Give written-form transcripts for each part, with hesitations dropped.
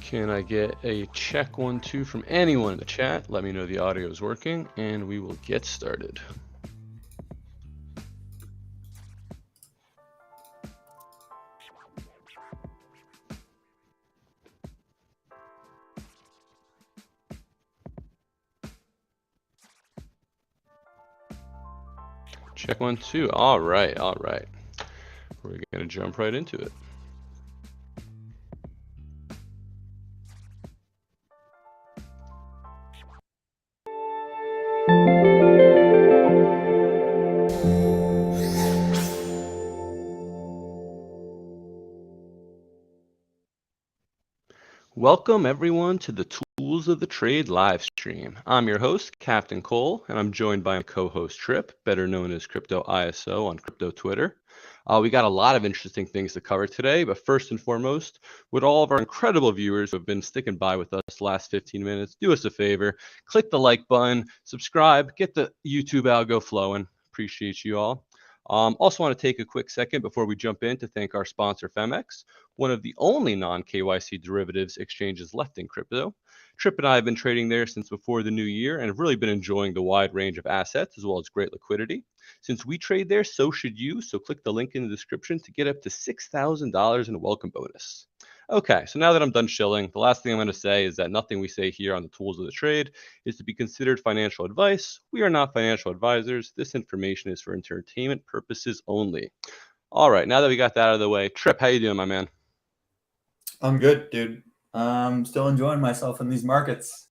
Can I get a check 1, 2 from anyone in the chat? Let me know the audio is working and we will get started. Check 1, 2. All right. We're going to jump right into it. Welcome everyone to the Tools of the Trade live stream. I'm your host, Captain Cole, and I'm joined by my co-host Trip, better known as Crypto ISO on Crypto Twitter. We got a lot of interesting things to cover today, but first and foremost, would all of our incredible viewers who have been sticking by with us the last 15 minutes, do us a favor, click the like button, subscribe, get the YouTube algo flowing. Appreciate you all. Also want to take a quick second before we jump in to thank our sponsor Phemex, one of the only non-KYC derivatives exchanges left in crypto. Trip and I have been trading there since before the new year and have really been enjoying the wide range of assets as well as great liquidity. Since we trade there, so should you. So click the link in the description to get up to $6,000 in a welcome bonus. Okay, so now that I'm done shilling, the last thing I'm going to say is that nothing we say here on the Tools of the Trade is to be considered financial advice. We are not financial advisors. This information is for entertainment purposes only. All right, now that we got that out of the way, Trip, how you doing, my man? I'm good, dude. I'm still enjoying myself in these markets.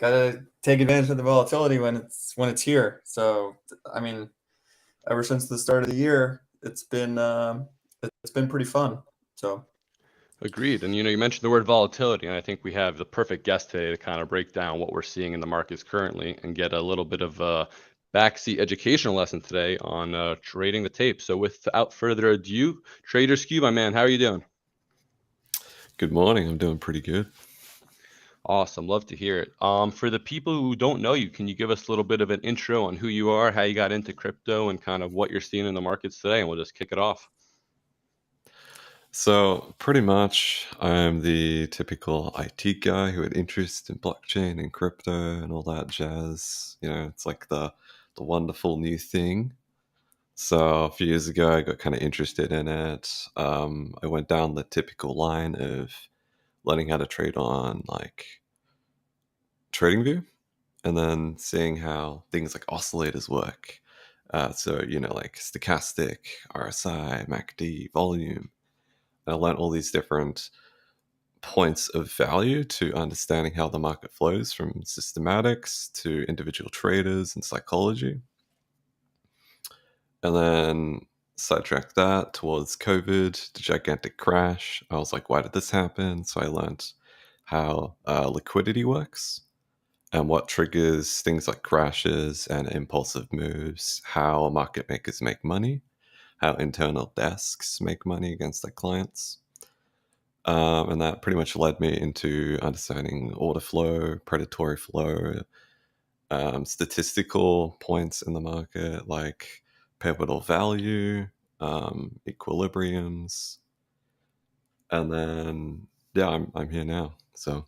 Gotta take advantage of the volatility when it's here. So, I mean, ever since the start of the year, it's been pretty fun. So, agreed. And you mentioned the word volatility, and I think we have the perfect guest today to kind of break down what we're seeing in the markets currently and get a little bit of a backseat educational lesson today on trading the tape. So without further ado, Trader Skew, my man, how are you doing? Good morning. I'm doing pretty good. Awesome. Love to hear it. For the people who don't know you, can you give us a little bit of an intro on who you are, how you got into crypto, and kind of what you're seeing in the markets today? And we'll just kick it off. So pretty much I'm the typical IT guy who had interest in blockchain and crypto and all that jazz. It's like the wonderful new thing. So a few years ago, I got kind of interested in it. I went down the typical line of learning how to trade on like TradingView and then seeing how things like oscillators work. So, like stochastic, RSI, MACD, volume. I learned all these different points of value to understanding how the market flows, from systematics to individual traders and psychology. And then sidetrack that towards COVID, the gigantic crash. I was like, why did this happen? So I learned how liquidity works and what triggers things like crashes and impulsive moves, how market makers make money, how internal desks make money against their clients. And that pretty much led me into understanding order flow, predatory flow, statistical points in the market like pivotal value, equilibriums. And then, yeah, I'm here now. So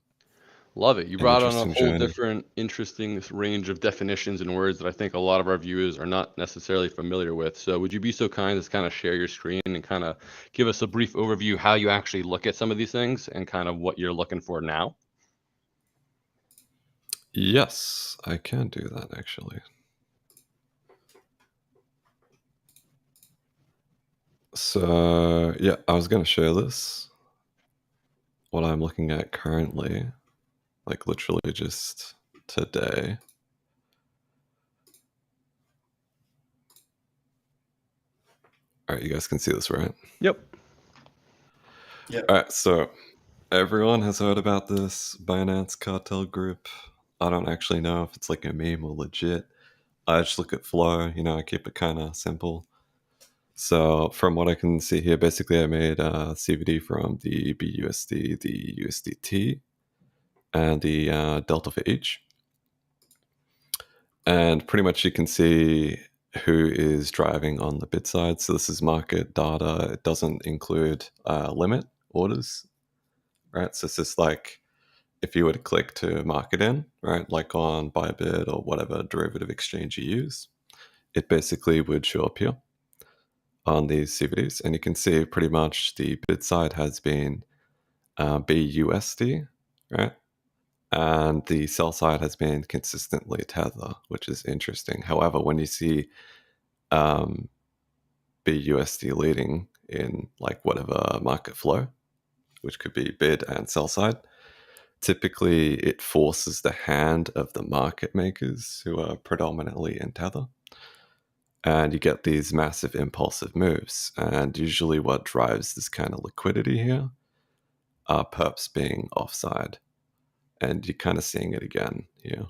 love it. You brought on a whole different, interesting range of definitions and words that I think a lot of our viewers are not necessarily familiar with. So would you be so kind as kind of share your screen and kind of give us a brief overview how you actually look at some of these things and kind of what you're looking for now? Yes, I can do that actually. So yeah, I was going to share this. What I'm looking at currently, like literally just today. All right, you guys can see this, right? Yep. All right, so everyone has heard about this Binance Cartel group. I don't actually know if it's like a meme or legit. I just look at flow, I keep it kind of simple. So from what I can see here, basically I made a CVD from the BUSD, the USDT, and the delta for each. And pretty much you can see who is driving on the bid side. So this is market data. It doesn't include limit orders. right? So it's just like if you were to click to market in, right, like on Bybit or whatever derivative exchange you use, it basically would show up here on these CVDs. And you can see pretty much the bid side has been BUSD, right? And the sell side has been consistently Tether, which is interesting. However, when you see BUSD leading in like whatever market flow, which could be bid and sell side, typically it forces the hand of the market makers who are predominantly in Tether. And you get these massive impulsive moves. And usually what drives this kind of liquidity here are perps being offside. And you're kind of seeing it again here.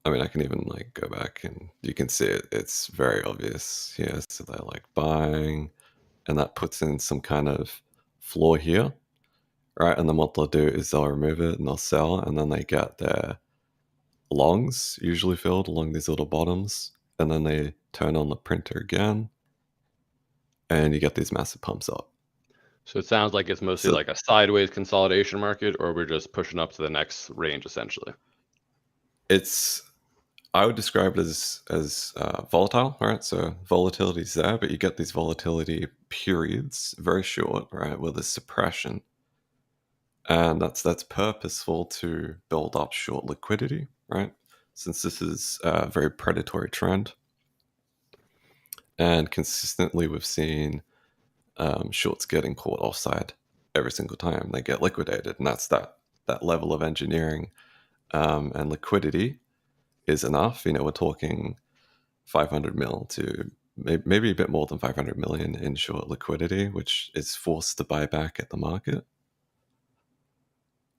I mean, I can even like go back and you can see it. It's very obvious here. So they're like buying, and that puts in some kind of floor here, right? And then what they'll do is they'll remove it and they'll sell, and then they get their longs usually filled along these little bottoms, and then they turn on the printer again, and you get these massive pumps up. So it sounds like it's mostly like a sideways consolidation market, or we're just pushing up to the next range essentially. I would describe it as volatile, right? So volatility is there, but you get these volatility periods, very short, right, with a suppression, and that's purposeful to build up short liquidity, right? Since this is a very predatory trend, and consistently we've seen shorts getting caught offside every single time they get liquidated, and that's that level of engineering and liquidity is enough. We're talking 500 mil to maybe a bit more than 500 million in short liquidity, which is forced to buy back at the market.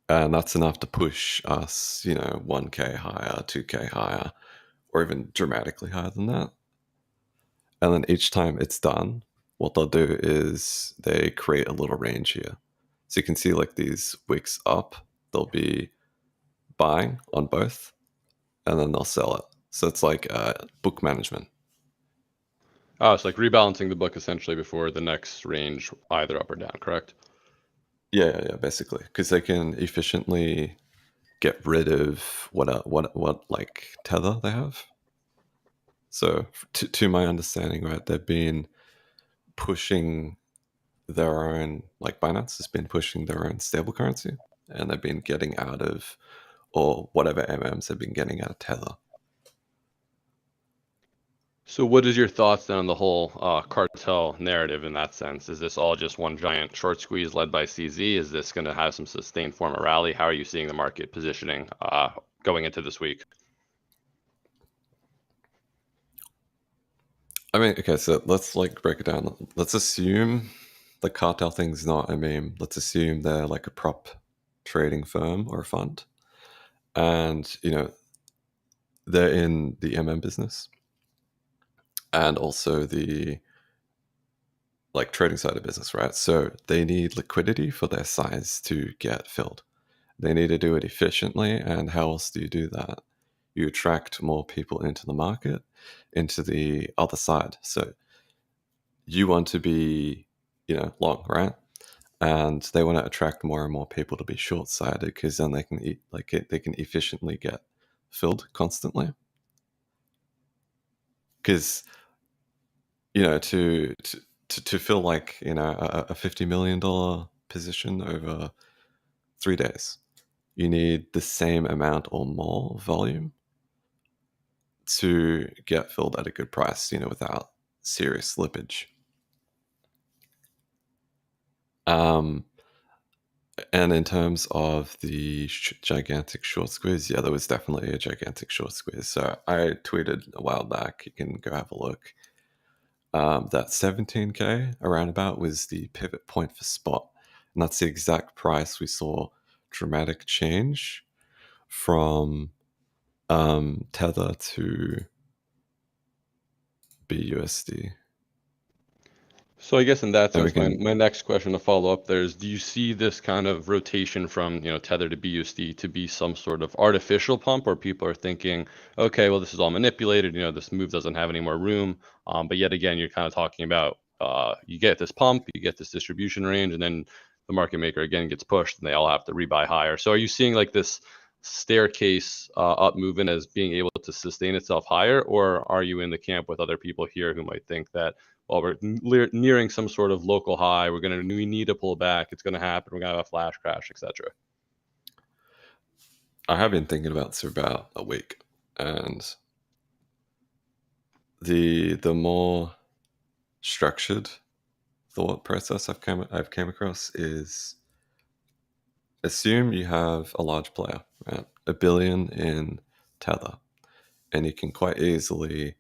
And that's enough to push us, 1K higher, 2K higher, or even dramatically higher than that. And then each time it's done, what they'll do is they create a little range here. So you can see like these wicks up, they'll be buying on both, and then they'll sell it. So it's like book management. Oh, it's like rebalancing the book essentially before the next range, either up or down, correct? Yeah, basically, because they can efficiently get rid of what like tether they have. So to my understanding, right, they've been pushing their own, like Binance has been pushing their own stable currency, and they've been getting out of, or whatever MMs have been getting out of tether. So what is your thoughts then on the whole cartel narrative in that sense? Is this all just one giant short squeeze led by CZ? Is this going to have some sustained form of rally? How are you seeing the market positioning going into this week? I mean, okay, so let's like break it down. Let's assume the cartel thing's not a meme. Let's assume they're like a prop trading firm or a fund. And, they're in the MM business and also the like trading side of business, right? So they need liquidity for their size to get filled. They need to do it efficiently. And how else do you do that? You attract more people into the market, into the other side. So you want to be, long, right? And they want to attract more and more people to be short-sided, because then they can they can efficiently get filled constantly. Because to fill like a $50 million position over 3 days, you need the same amount or more volume to get filled at a good price, without serious slippage. And in terms of the gigantic short squeeze, yeah, there was definitely a gigantic short squeeze. So I tweeted a while back, you can go have a look, that 17K around about was the pivot point for spot. And that's the exact price we saw dramatic change from Tether to BUSD. So I guess in that sense, my next question to follow up there is, do you see this kind of rotation from Tether to BUSD to be some sort of artificial pump, or people are thinking, okay, well, this is all manipulated, this move doesn't have any more room, but yet again, you're kind of talking about you get this pump, you get this distribution range, and then the market maker again gets pushed and they all have to rebuy higher. So are you seeing like this staircase up movement as being able to sustain itself higher, or are you in the camp with other people here who might think that, well, we're nearing some sort of local high, we need to pull back, it's going to happen, we're going to have a flash crash, etc.? I have been thinking about this for about a week, and the more structured thought process I've came across is, assume you have a large player, right? $1 billion in Tether, and you can quite easily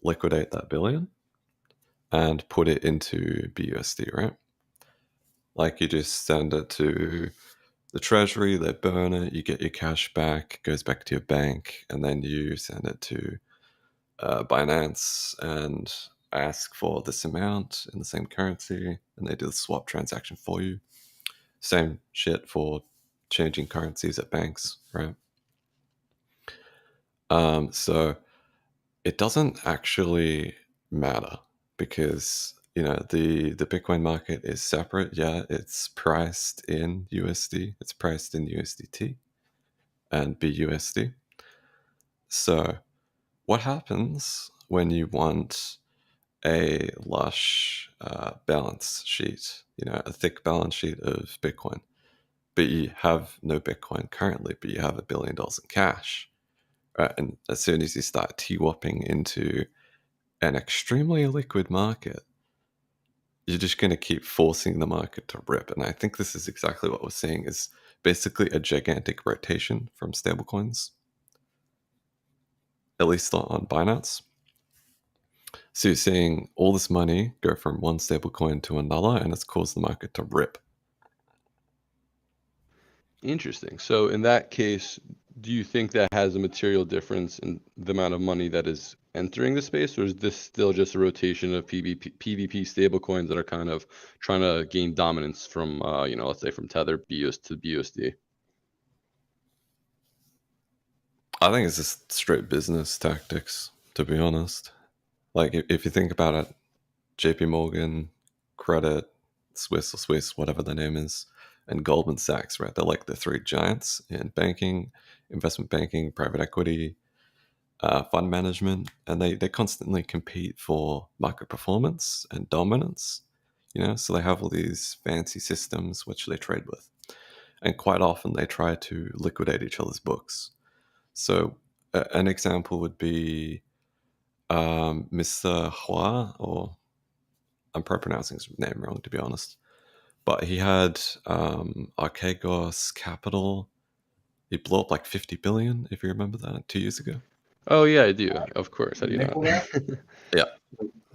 liquidate that billion and put it into BUSD, right? Like you just send it to the treasury, they burn it, you get your cash back, it goes back to your bank, and then you send it to Binance and ask for this amount in the same currency, and they do the swap transaction for you. Same shit for changing currencies at banks, right? So it doesn't actually matter because, you know, the Bitcoin market is separate. Yeah, it's priced in USD, it's priced in USDT and BUSD. So what happens when you want a lush balance sheet, you know, a thick balance sheet of Bitcoin, but you have no Bitcoin currently, but you have $1 billion in cash, right? And as soon as you start TWAPing into an extremely liquid market, you're just going to keep forcing the market to rip. And I think this is exactly what we're seeing, is basically a gigantic rotation from stablecoins, at least on Binance. So you're seeing all this money go from one stablecoin to another, and it's caused the market to rip. Interesting. So in that case, do you think that has a material difference in the amount of money that is entering the space, or is this still just a rotation of PvP stablecoins that are kind of trying to gain dominance from, let's say from Tether BUS to BUSD? I think it's just straight business tactics, to be honest. Like, if you think about it, JP Morgan, Credit, Swiss, whatever the name is, and Goldman Sachs, right? They're like the three giants in banking, investment banking, private equity, fund management, and they constantly compete for market performance and dominance, you know? So they have all these fancy systems which they trade with. And quite often they try to liquidate each other's books. So an example would be Mr. Hua, or I'm probably pronouncing his name wrong, to be honest. But he had Archegos Capital. He blew up like 50 billion, if you remember that, 2 years ago. Oh yeah, I do. Of course, I do not. Yeah.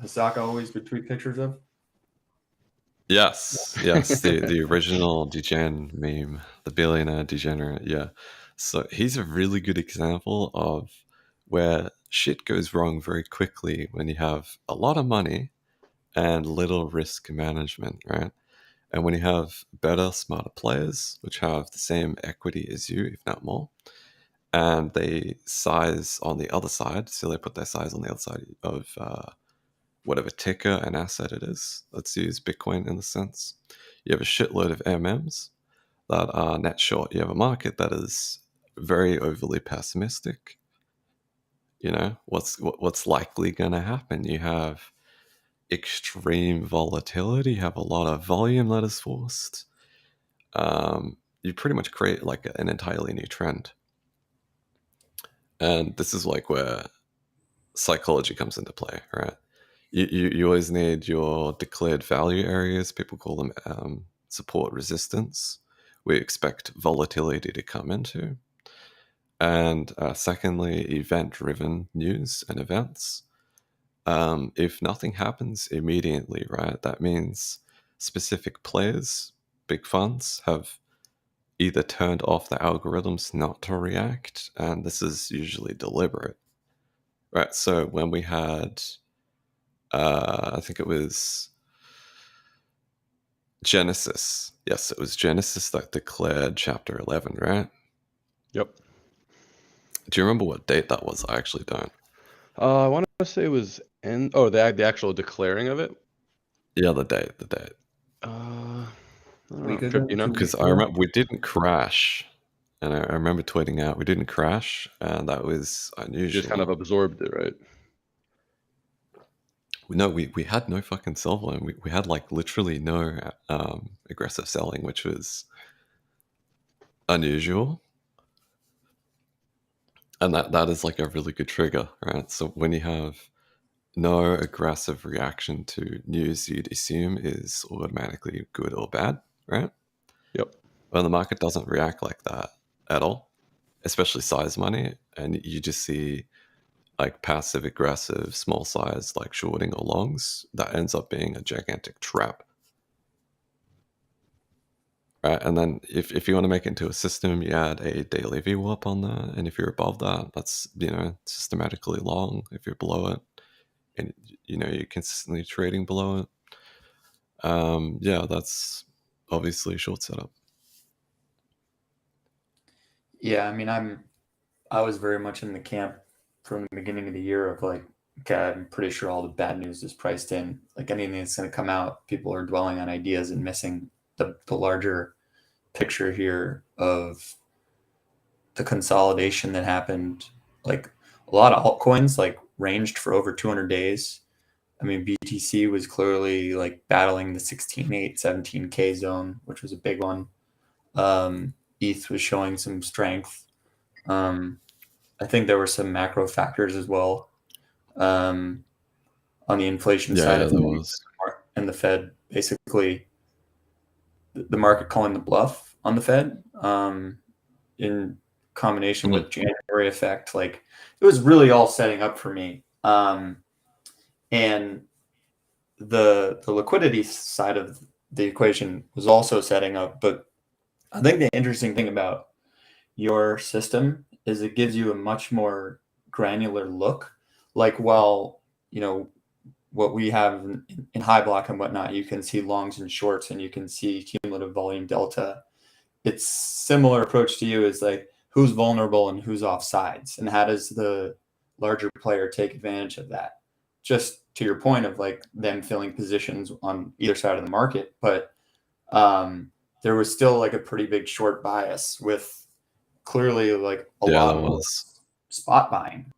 Hasaka always would tweet pictures of. Yes, the original degen meme, the billionaire degenerate. Yeah. So he's a really good example of where shit goes wrong very quickly when you have a lot of money and little risk management, right? And when you have better, smarter players, which have the same equity as you, if not more, and they size on the other side, so they put their size on the other side of whatever ticker and asset it is. Let's use Bitcoin in the sense. You have a shitload of MMs that are net short. You have a market that is very overly pessimistic. You know, what's likely going to happen? You have extreme volatility. You have a lot of volume that is forced. You pretty much create like an entirely new trend. And this is like where psychology comes into play, right? You always need your declared value areas. People call them support resistance. We expect volatility to come into. And secondly, event-driven news and events. If nothing happens immediately, right, that means specific players, big funds, have either turned off the algorithms not to react, and this is usually deliberate, right? So when we had, I think it was Genesis. Yes, it was Genesis that declared Chapter 11, right? Yep. Do you remember what date that was? I actually don't. I want to say it was the actual declaring of it. Yeah, the date. I don't know. Week ago, Trip, you know? 2 weeks Because I ago. remember we didn't crash, and I remember tweeting out we didn't crash, and that was You unusual. just kind of absorbed it, right? No, we had no fucking sell volume. We had like literally no aggressive selling, which was unusual. And that is like a really good trigger, right? So when you have no aggressive reaction to news you'd assume is automatically good or bad, right? Yep. When the market doesn't react like that at all, especially size money, and you just see like passive aggressive small size like shorting or longs, that ends up being a gigantic trap. Right, and then if you want to make it into a system, you add a daily VWAP on that, and if you're above that, that's systematically long. If you're below it, and you're consistently trading below it, yeah, that's obviously a short setup. Yeah, I mean, I was very much in the camp from the beginning of the year of like, okay, I'm pretty sure all the bad news is priced in. Like anything that's going to come out, people are dwelling on ideas and missing the larger picture here of the consolidation that happened. Like a lot of altcoins like ranged for over 200 days. I mean, BTC was clearly like battling the 16.8, 17K zone, which was a big one. ETH was showing some strength. I think there were some macro factors as well on the inflation side Yeah, of there things, was. and the Fed basically the market calling the bluff on the Fed in combination with January effect. Like it was really all setting up for me. And the liquidity side of the equation was also setting up. But I think the interesting thing about your system is it gives you a much more granular look. Like, well, what we have in Hyblock and whatnot, you can see longs and shorts, and you can see cumulative volume delta. It's similar approach to you is like who's vulnerable and who's off sides, and how does the larger player take advantage of that? Just to your point of like them filling positions on either side of the market, but there was still like a pretty big short bias with clearly like a lot more spot buying.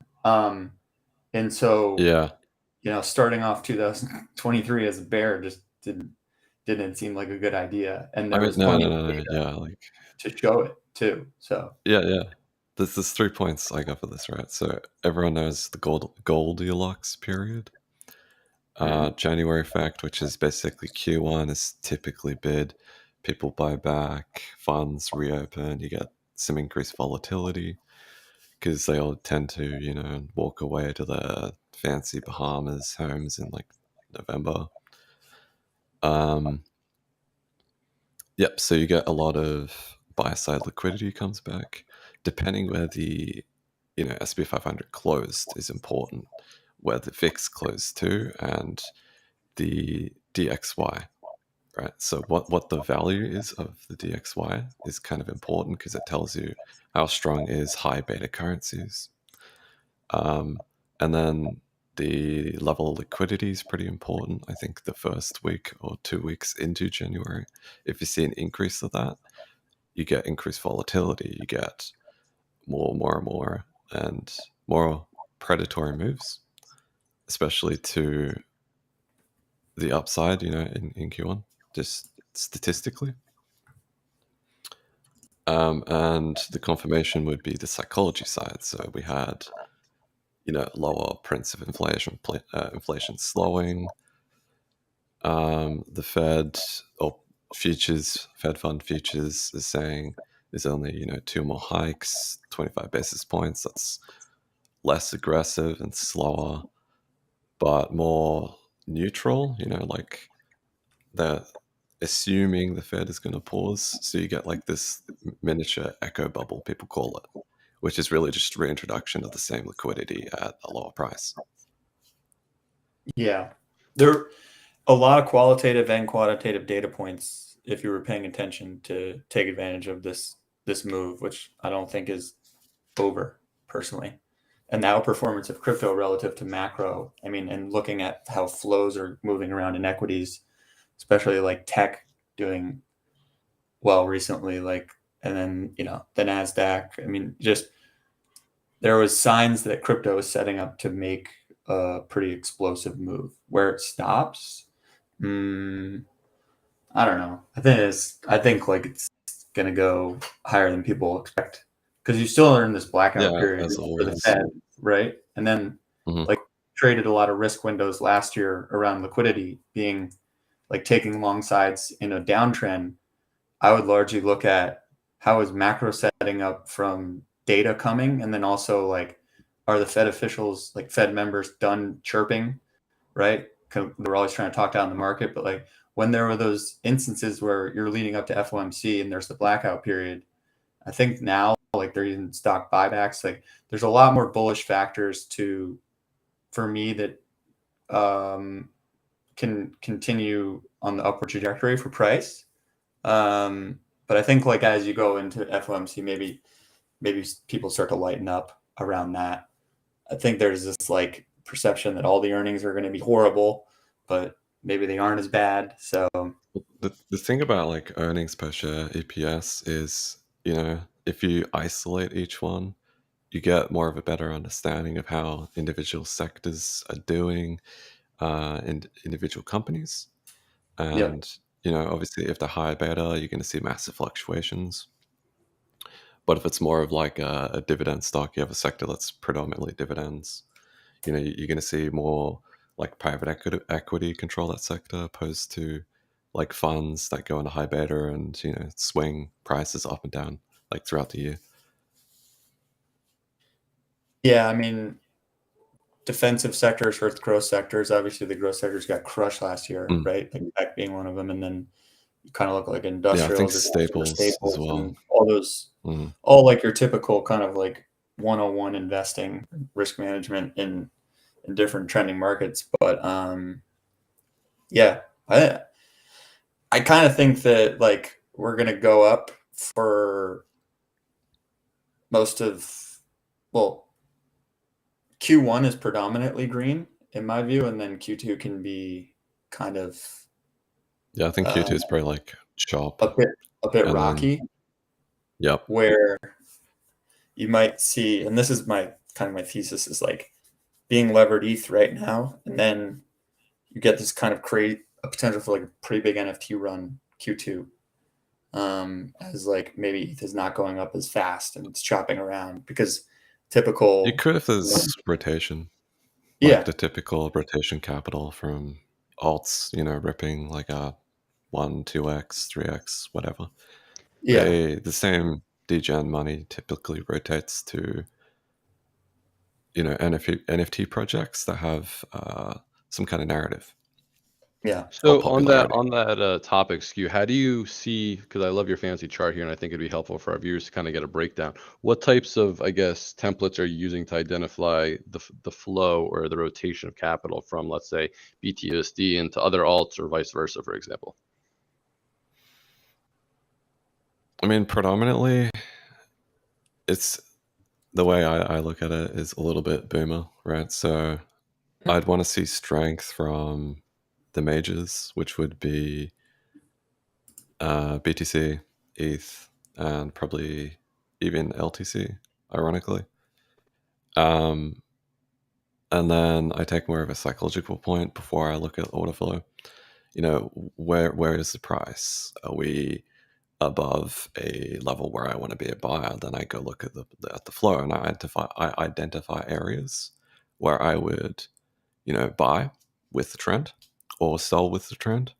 And so Yeah, starting off 2023 as a bear just didn't seem like a good idea, and there was plenty of data yeah, like to show it too. So yeah. There's 3 points I got for this, right? So everyone knows the Goldilocks period. January effect, which is basically Q1 is typically bid. People buy back, funds reopen, you get some increased volatility because they all tend to, walk away to their fancy Bahamas homes in like November. Yep, so you get a lot of buy-side liquidity comes back. Depending where the SP 500 closed is important, where the VIX closed to, and the DXY, right? So what the value is of the DXY is kind of important because it tells you how strong is high beta currencies. And then the level of liquidity is pretty important. I think the first week or 2 weeks into January, if you see an increase of that, you get increased volatility. You get more and more predatory moves, especially to the upside, in Q1, just statistically. And the confirmation would be the psychology side. So we had, lower prints of inflation, inflation slowing. The Fed or Fed fund futures is saying there's only, 2 more hikes, 25 basis points. That's less aggressive and slower, but more neutral, like they're assuming the Fed is going to pause. So you get like this miniature echo bubble, people call it, which is really just reintroduction of the same liquidity at a lower price. yeah, there are a lot of qualitative and quantitative data points if you were paying attention to take advantage of this move, which I don't think is over personally. And the outperformance of crypto relative to macro, I mean, and looking at how flows are moving around in equities, especially like tech doing well recently, like, and then, you know, the NASDAQ. I mean, just there was signs that crypto is setting up to make a pretty explosive move. Where it stops, I don't know. I think like it's gonna go higher than people expect because you still are in this blackout Yeah, period as for the always. Fed, right? And then Mhm. like traded a lot of risk windows last year around liquidity being like taking long sides in a downtrend. I would largely look at how is macro setting up from data coming, and then also like are the Fed officials, like Fed members, done chirping, right? They're always trying to talk down the market, but like when there were those instances where you're leading up to FOMC and there's the blackout period, I think now like they're using stock buybacks. Like there's a lot more bullish factors to for me that can continue on the upward trajectory for price. But I think like as you go into FOMC, maybe people start to lighten up around that. I think there's this like perception that all the earnings are going to be horrible, but maybe they aren't as bad. So The thing about like earnings per share EPS is, you know, if you isolate each one, you get more of a better understanding of how individual sectors are doing, and individual companies. yeah, And, you know, obviously if they're high beta, you're going to see massive fluctuations. But if it's more of like a dividend stock, you have a sector that's predominantly dividends, you know, you're going to see more like private equity control that sector opposed to like funds that go into high beta and, you know, swing prices up and down like throughout the year. yeah. I mean, defensive sectors versus growth sectors. Obviously, the growth sectors got crushed last year, Mm. right? Like tech being one of them, and then you kind of look like Yeah, I think industrials or consumer staples as staples well. and all those, Mm. all like your typical kind of like 101 investing, risk management in different trending markets. But yeah, I kind of think that like we're gonna go up for most of, well, Q1 is predominantly green in my view, and then Q2 can be kind of Yeah, I think uh, Q2 is probably like sharp. a bit And then, rocky, yep. where you might see, and this is my kind of my thesis is like being levered ETH right now, and then you get this kind of create a potential for like a pretty big NFT run Q2. As like maybe ETH is not going up as fast and it's chopping around because You typical, could if there's rotation, like yeah, the typical rotation capital from alts, you know, ripping like a 1, 2x, 3x, whatever. yeah, The same degen money typically rotates to, you know, NFT projects that have some kind of narrative yeah, or So popularity. on that topic, Skew, how do you see? Because I love your fancy chart here, and I think it'd be helpful for our viewers to kind of get a breakdown. What types of, I guess, templates are you using to identify the flow or the rotation of capital from, let's say, BTUSD into other alts or vice versa, for example? I mean, predominantly, it's the way I look at it is a little bit boomer, right? So I'd want to see strength from the majors, which would be BTC, ETH, and probably even LTC, ironically. Um, and then I take more of a psychological point before I look at order flow. You know, where is the price? Are we above a level where I want to be a buyer? Then I go look at the flow and I identify areas where I would, you know, buy with the trend or sell with the trend.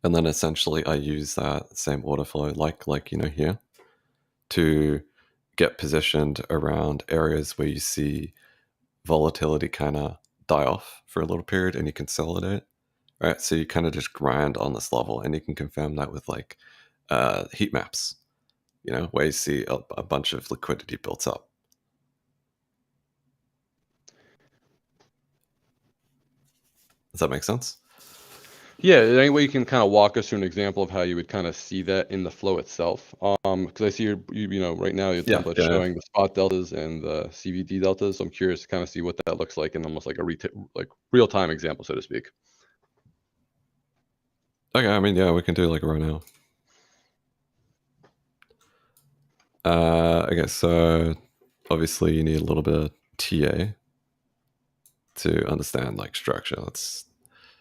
And then essentially I use that same order flow like you know here to get positioned around areas where you see volatility kind of die off for a little period and you consolidate. Right, so you kind of just grind on this level, and you can confirm that with like heat maps, you know, where you see a bunch of liquidity built up. Does that make sense? Yeah, any way you can kind of walk us through an example of how you would kind of see that in the flow itself? Because I see you know, right now your Yeah, template yeah. showing the spot deltas and the CVD deltas. So I'm curious to kind of see what that looks like in almost like a real time example, so to speak. Okay, I mean, yeah, we can do like right now. Okay, so obviously you need a little bit of TA to understand like structure.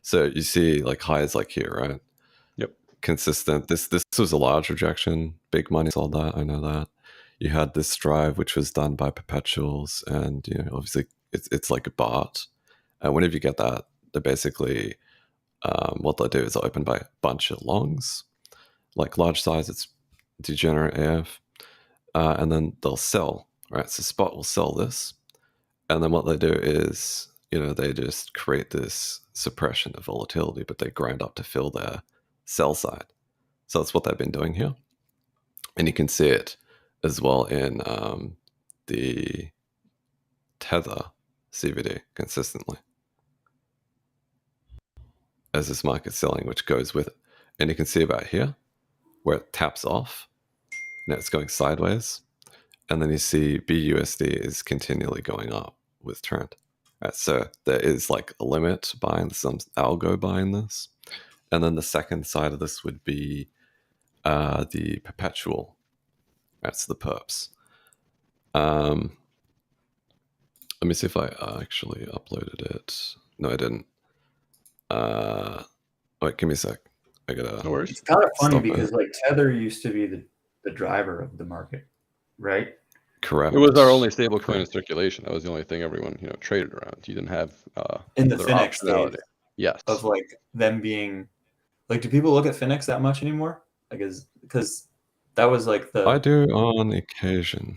So you see like highs like here, right? Yep. Consistent. This was a large rejection. Big money saw that. I know that. You had this drive, which was done by Perpetuals, and obviously it's like a bot. And whenever you get that, they basically what they'll do is they'll open by a bunch of longs, like large size. It's degenerate AF, and then they'll sell. Right, so spot will sell this, and then what they do is they just create this suppression of volatility, but they grind up to fill their sell side. So that's what they've been doing here. And you can see it as well in the Tether CVD consistently as this market selling, which goes with it. And you can see about here where it taps off. Now it's going sideways. And then you see BUSD is continually going up with trend. Right, so there is like a limit buying some algo buying this. And then the second side of this would be the Perpetual. That's the perps. Let me see if I actually uploaded it. No, I didn't. Wait, give me a sec. I gotta. No worries. It's kind of funny Stop because it. like Tether used to be the driver of the market, right? Correct. It was our only stablecoin in Correct. circulation. That was the only thing everyone traded around. You didn't have In the other Phemex optionality. days Yes. of like them being like, do people look at Phemex that much anymore? Like, because that was like I do on occasion.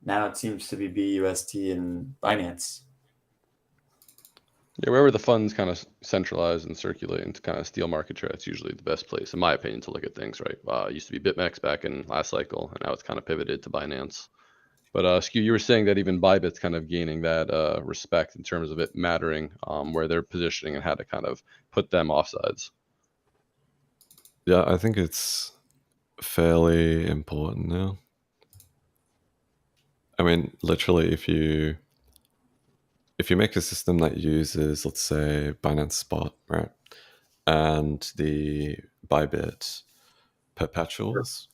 now it seems to be BUSD and Binance. Yeah, wherever the funds kind of centralize and circulate and kind of steal market share, it's usually the best place, in my opinion, to look at things, right? It used to be BitMEX back in last cycle, and now it's kind of pivoted to Binance. But Skew, you were saying that even Bybit's kind of gaining that respect in terms of it mattering where they're positioning and how to kind of put them offsides. Yeah, I think it's fairly important now. I mean, literally, if you make a system that uses, let's say, Binance Spot, right, and the Bybit perpetuals,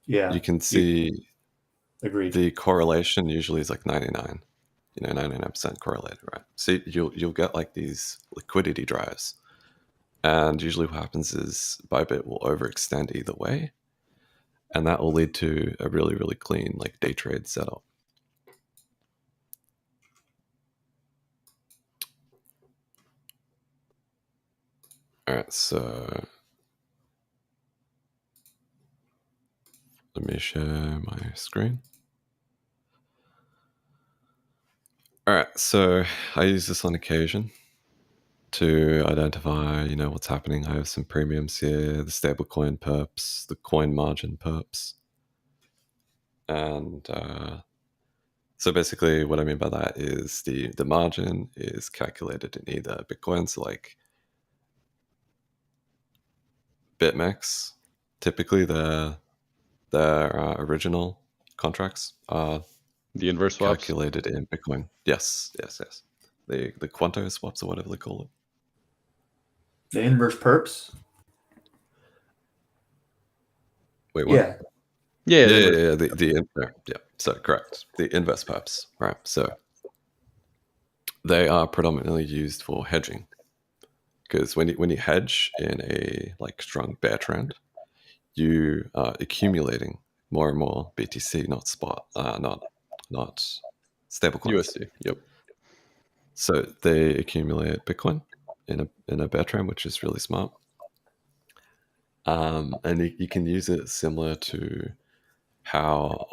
Yeah, you can see agreed. the correlation usually is like 99, 99% correlated, right? So you'll get like these liquidity drives, and usually what happens is Bybit will overextend either way, and that will lead to a really, really clean like day trade setup. All right, so let me share my screen. All right, so I use this on occasion to identify, what's happening. I have some premiums here, the stablecoin perps, the coin margin perps. And so basically what I mean by that is the margin is calculated in either Bitcoin, so like BitMEX, typically their original contracts are The inverse swaps. calculated in Bitcoin. Yes. The Quanto swaps or whatever they call it. The inverse perps. Wait, what? Yeah. Yeah. Yeah. So correct. The inverse perps, right? So they are predominantly used for hedging, because when you hedge in a like strong bear trend, you are accumulating more and more BTC, not spot, not stablecoins. USD. Yep. So they accumulate Bitcoin in a bear trend, which is really smart. And you can use it similar to how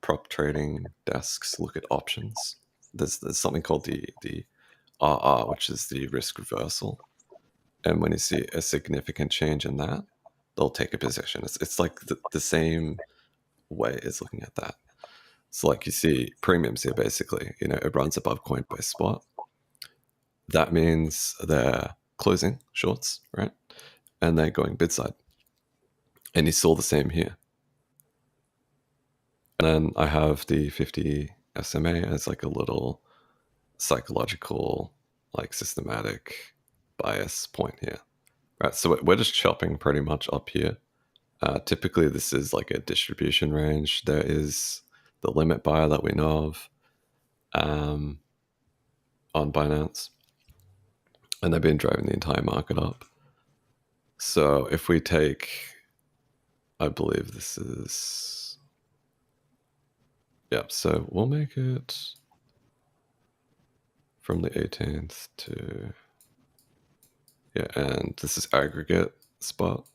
prop trading desks look at options. There's something called the RR, which is the risk reversal. And when you see a significant change in that, they'll take a position. It's like the same way as looking at that. So like you see premiums here, basically, it runs above Coinbase spot. That means they're closing shorts, right? And they're going bid side. And you saw the same here. And then I have the 50 SMA as like a little psychological, like systematic bias point here, right? So we're just chopping pretty much up here. Typically, this is like a distribution range. There is the limit buyer that we know of on Binance, and they've been driving the entire market up. So if we take, I believe this is, yep, so we'll make it from the 18th to, yeah, and this is aggregate spot.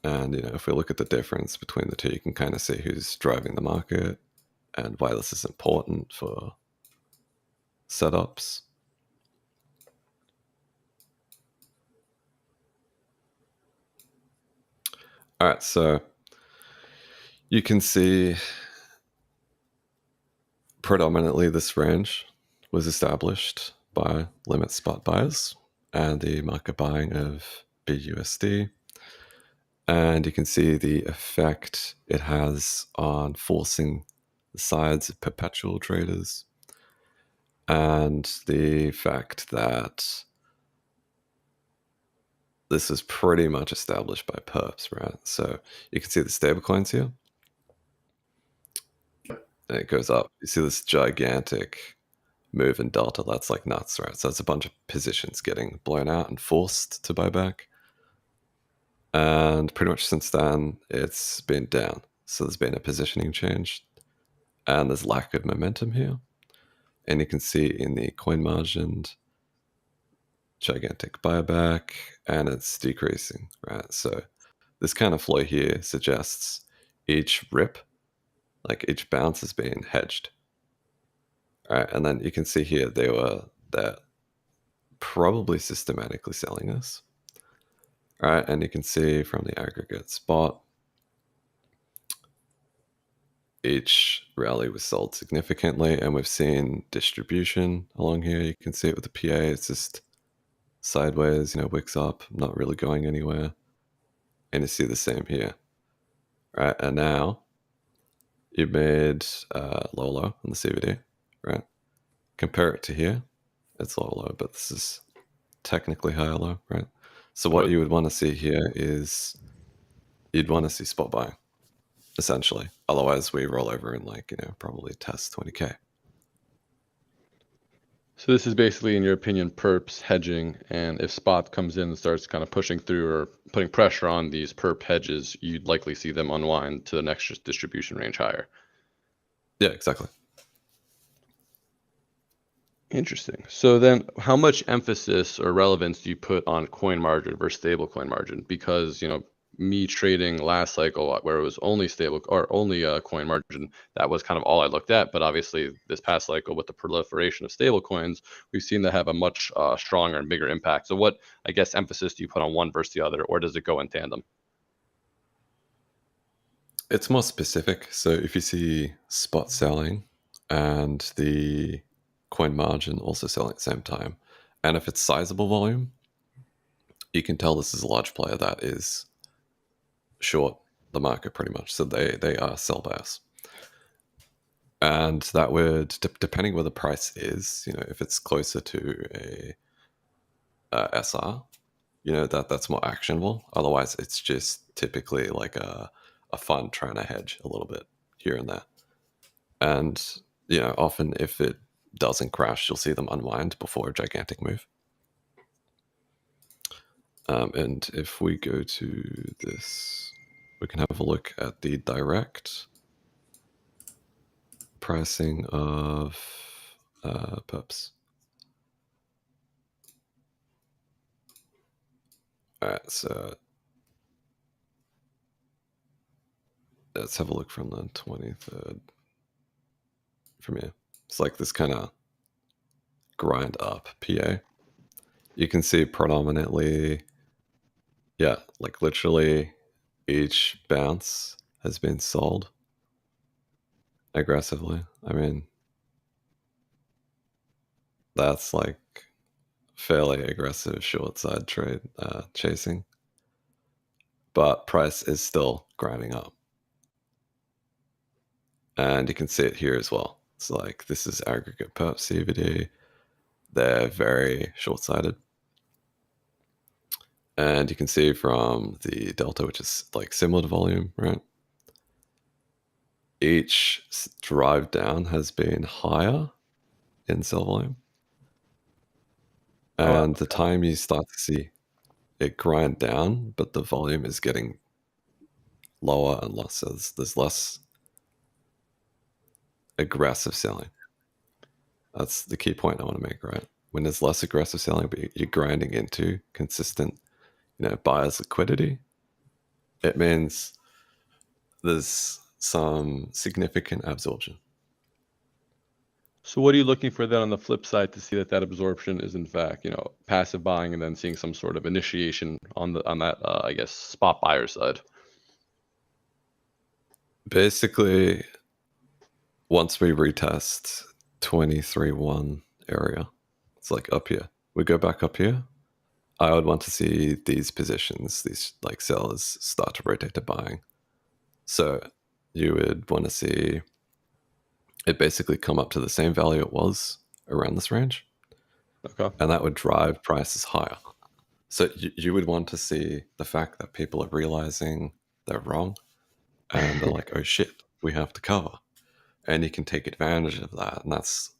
And, you know, if we look at the difference between the two, you can kind of see who's driving the market and why this is important for setups. All right, so you can see predominantly this range was established by limit spot buyers and the market buying of BUSD. And you can see the effect it has on forcing the sides of perpetual traders, and the fact that this is pretty much established by perps, right? So you can see the stablecoins here. And it goes up. You see this gigantic move in delta. That's like nuts, right? So it's a bunch of positions getting blown out and forced to buy back. And pretty much since then, it's been down. So there's been a positioning change, and there's lack of momentum here. And you can see in the coin margin, gigantic buyback, and it's decreasing, right? So this kind of flow here suggests each rip, like each bounce, is being hedged. All right, and then you can see here they're probably systematically selling this. All right, and you can see from the aggregate spot, each rally was sold significantly, and we've seen distribution along here. You can see it with the PA. It's just sideways, you know, wicks up, not really going anywhere. And you see the same here, right? And now you've made low on the CVD, right? Compare it to here, it's low, but this is technically higher low, right? So what you would want to see here is you'd want to see spot buying, essentially. Otherwise, we roll over and, like, you know, probably test 20K. So this is basically, in your opinion, perps hedging, and if spot comes in and starts kind of pushing through or putting pressure on these perp hedges, you'd likely see them unwind to the next distribution range higher. Yeah, exactly. Interesting. So then how much emphasis or relevance do you put on coin margin versus stable coin margin? Because, you know, me trading last cycle where it was only stable or only coin margin, that was kind of all I looked at. But obviously this past cycle with the proliferation of stable coins, we've seen that have a much stronger and bigger impact. So what, I guess, emphasis do you put on one versus the other, or does it go in tandem? It's more specific. So if you see spot selling and the coin margin also selling at the same time, and if it's sizable volume, you can tell this is a large player that is short the market pretty much. So they are sell bias. And that would, depending where the price is, you know, if it's closer to a SR, you know, that's more actionable. Otherwise, it's just typically like a fund trying to hedge a little bit here and there. And, you know, often if it doesn't crash, you'll see them unwind before a gigantic move. And if we go to this, we can have a look at the direct pricing of perps. All right, so let's have a look from the 23rd. From here, it's like this kind of grind up PA. You can see predominantly, yeah, like literally each bounce has been sold aggressively. I mean, that's like fairly aggressive short side trade chasing, but price is still grinding up. And you can see it here as well. It's like this is aggregate perp CVD, they're very short-sighted. And you can see from the delta, which is like similar to volume, right? Each drive down has been higher in sell volume. And the time you start to see it grind down, but the volume is getting lower and less. So there's less aggressive selling. That's the key point I want to make, right? When there's less aggressive selling, but you're grinding into consistent, buyer's liquidity, it means there's some significant absorption. So what are you looking for then on the flip side to see that absorption is in fact, passive buying and then seeing some sort of initiation on that, I guess, spot buyer side? Basically, once we retest 23.1 area, it's like up here. We go back up here. I would want to see these positions, these like sellers start to rotate to buying. So you would want to see it basically come up to the same value it was around this range. Okay. And that would drive prices higher. So you would want to see the fact that people are realizing they're wrong and they're like, oh shit, we have to cover. And you can take advantage of that. And that's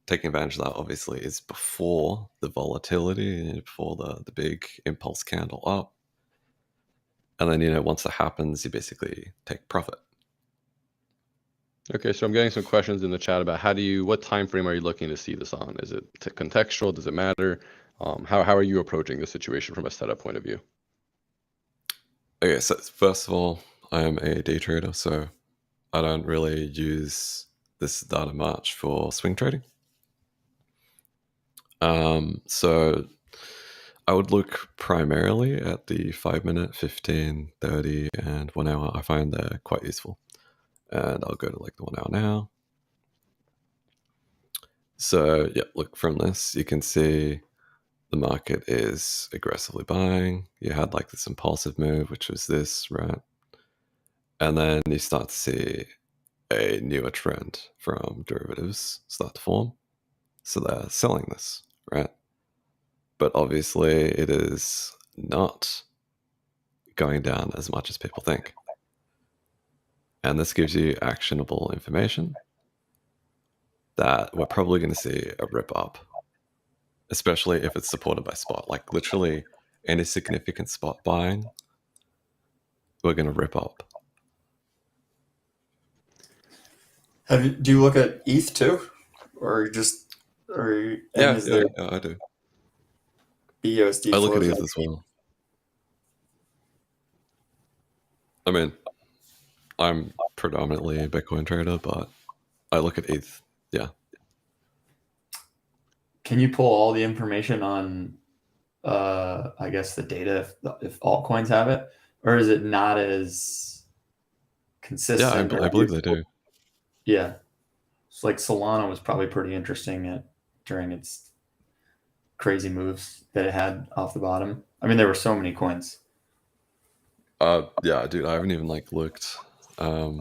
taking advantage of that, obviously, is before the volatility, before the big impulse candle up. And then, once that happens, you basically take profit. Okay, so I'm getting some questions in the chat about what time frame are you looking to see this on? Is it contextual? Does it matter? How are you approaching the situation from a setup point of view? Okay, so first of all, I am a day trader, so I don't really use this data much for swing trading. So I would look primarily at the 5 minute, 15, 30, and 1 hour. I find they're quite useful. And I'll go to like the 1 hour now. So yeah, look, from this, you can see the market is aggressively buying. You had like this impulsive move, which was this, right? And then you start to see a newer trend from derivatives start to form. So they're selling this, right? But obviously it is not going down as much as people think. And this gives you actionable information that we're probably going to see a rip up, especially if it's supported by spot. Like literally any significant spot buying, we're going to rip up. Do you look at ETH too, or Yeah, I do. BUSD? I look at ETH as well. I mean, I'm predominantly a Bitcoin trader, but I look at ETH. Yeah. Can you pull all the information on, I guess, the data if altcoins have it, or is it not as consistent? Yeah, I believe they do. Yeah, it's like Solana was probably pretty interesting during its crazy moves that it had off the bottom. I mean, there were so many coins. Yeah, dude, I haven't even like looked. I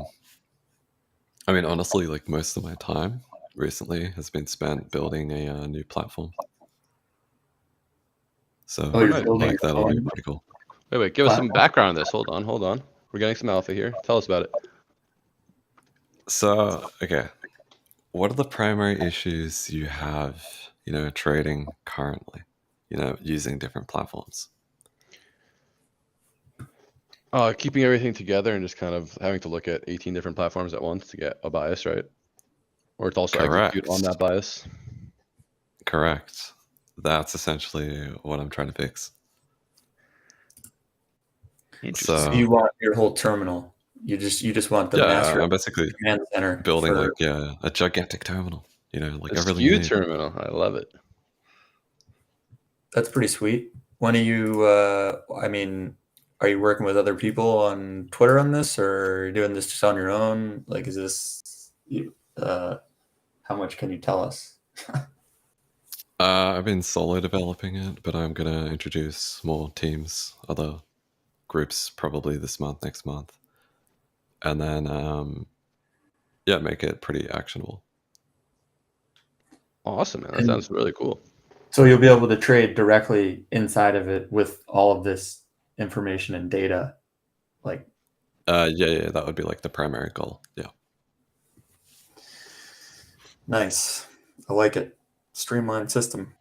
mean, honestly, like most of my time recently has been spent building a new platform. So you're building like that'll be pretty cool. Wait, give us some background on this. Hold on. We're getting some alpha here. Tell us about it. So, okay. What are the primary issues you have, trading currently, using different platforms? Keeping everything together and just kind of having to look at 18 different platforms at once to get a bias, right? Or to also execute on that bias. Correct. That's essentially what I'm trying to fix. Interesting. So you want your whole terminal. You just want the master. I'm basically command center building a gigantic terminal. Like a everything. Skew terminal. I love it. That's pretty sweet. When are you? I mean, are you working with other people on Twitter on this, or are you doing this just on your own? Like, is this? How much can you tell us? I've been solo developing it, but I'm gonna introduce more teams, other groups, probably this month, next month, and then make it pretty actionable. Awesome, man. That sounds really cool. So you'll be able to trade directly inside of it with all of this information and data. Like, yeah, that would be like the primary goal. Yeah. nice. I like it. Streamlined system.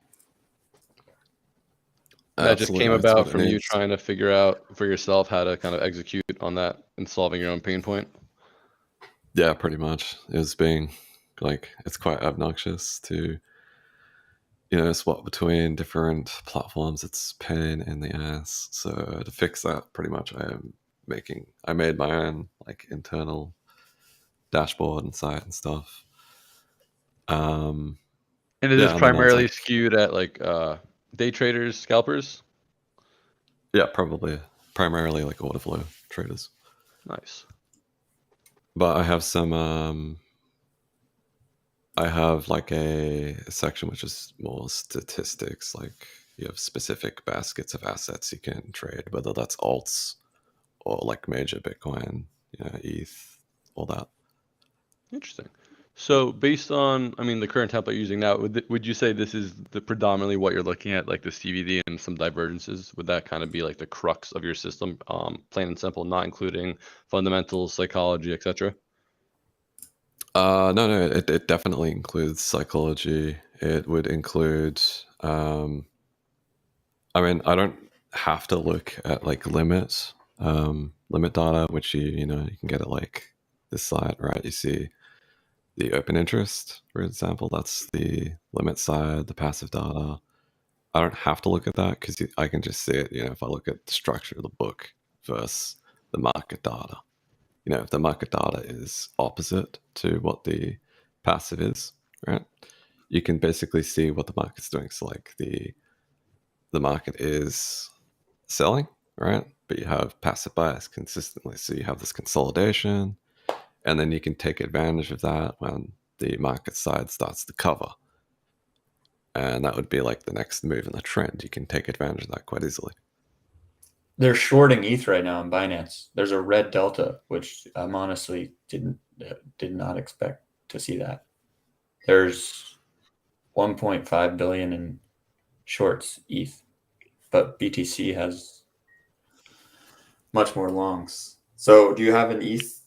That just came Absolutely, that's about what it from you needs. trying to figure out for yourself how to kind of execute on that and solving your own pain point. Yeah, pretty much. It was being like, it's quite obnoxious to, swap between different platforms. It's pain in the ass. So to fix that, pretty much I made my own like internal dashboard and site and stuff. And it Yeah, is and then I was primarily like, skewed at like day traders, scalpers. yeah, probably primarily like order flow traders. Nice. But I have some I have like a section which is more statistics, like you have specific baskets of assets you can trade, whether that's alts or like major Bitcoin, ETH, all that. Interesting. So based on, I mean, the current template you're using now, would you say this is the predominantly what you're looking at, like the CVD and some divergences? Would that kind of be like the crux of your system, plain and simple, not including fundamentals, psychology, etc.? No, it definitely includes psychology. It would include, I mean, I don't have to look at like limit data, which you can get at like this site, right? You see the open interest, for example, that's the limit side, the passive data. I don't have to look at that because I can just see it, if I look at the structure of the book versus the market data. If the market data is opposite to what the passive is, right? You can basically see what the market's doing. So like the market is selling, right? But you have passive bias consistently. So you have this consolidation, and then you can take advantage of that when the market side starts to cover. And that would be like the next move in the trend. You can take advantage of that quite easily. They're shorting ETH right now on Binance. There's a red delta, which I'm honestly did not expect to see that. There's 1.5 billion in shorts ETH, but BTC has much more longs. So do you have an ETH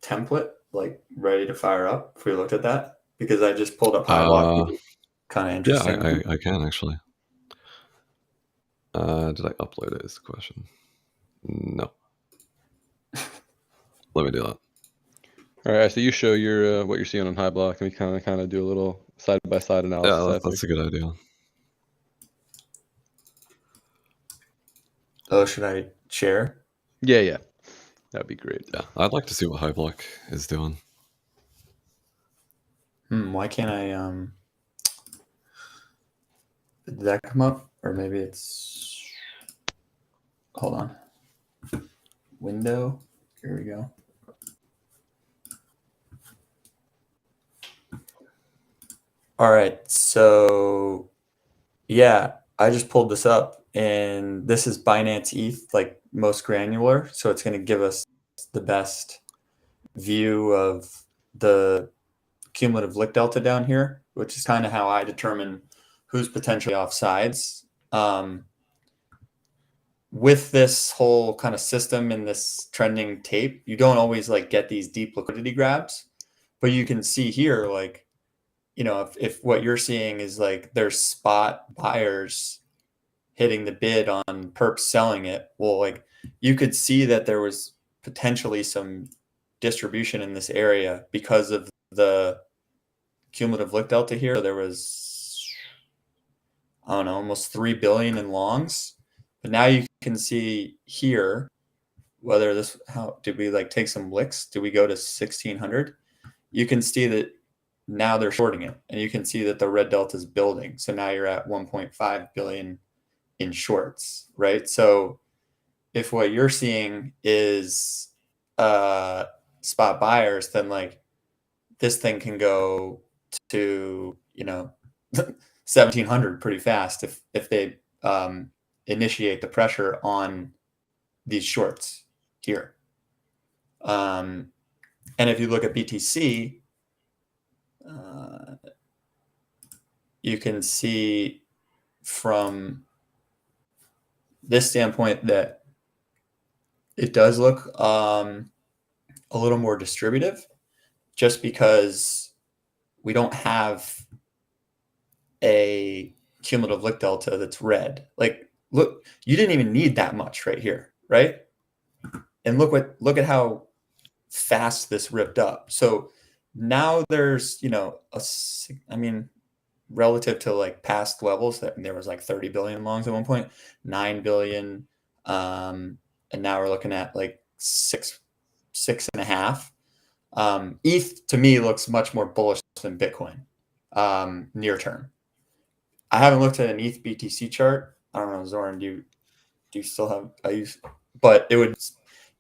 template like ready to fire up if we looked at that? Because I just pulled up Hyblock. Kind of interesting. Yeah, I can actually. Did I upload it is the question? No. Let me do that. All right, so you show your what you're seeing on Hyblock, and we kind of do a little side by side analysis. Yeah, that's a good idea. Oh, should I share? Yeah, that'd be great. Yeah, I'd like to see what Hyblock is doing. Why can't I? Did that come up? Or maybe it's. Hold on. Window. Here we go. All right. So, yeah, I just pulled this up, and this is Binance ETH, like most granular. So it's going to give us the best view of the cumulative lick delta down here, which is kind of how I determine who's potentially off sides. With this whole kind of system in this trending tape, you don't always like get these deep liquidity grabs, but you can see here, like, if what you're seeing is like there's spot buyers hitting the bid on perps selling it, well, like you could see that there was potentially some distribution in this area because of the cumulative lick delta here. So there was, I don't know, almost 3 billion in longs. But now you can see here whether this, how did we like take some licks? Did we go to 1600? You can see that now they're shorting it, and you can see that the red delta is building. So now you're at 1.5 billion in shorts, right? So if what you're seeing is spot buyers, then like this thing can go to 1700 pretty fast if they initiate the pressure on these shorts here. And if you look at BTC, you can see from this standpoint that it does look a little more distributive, just because we don't have a cumulative lick delta that's red. Like, look, you didn't even need that much right here, right? And look at how fast this ripped up. So now there's, I mean, relative to like past levels, that there was like 30 billion longs at one point, 9 billion, and now we're looking at like six and a half. ETH to me looks much more bullish than Bitcoin near term. I haven't looked at an ETH BTC chart. I don't know, Zoran, do you still have? But it would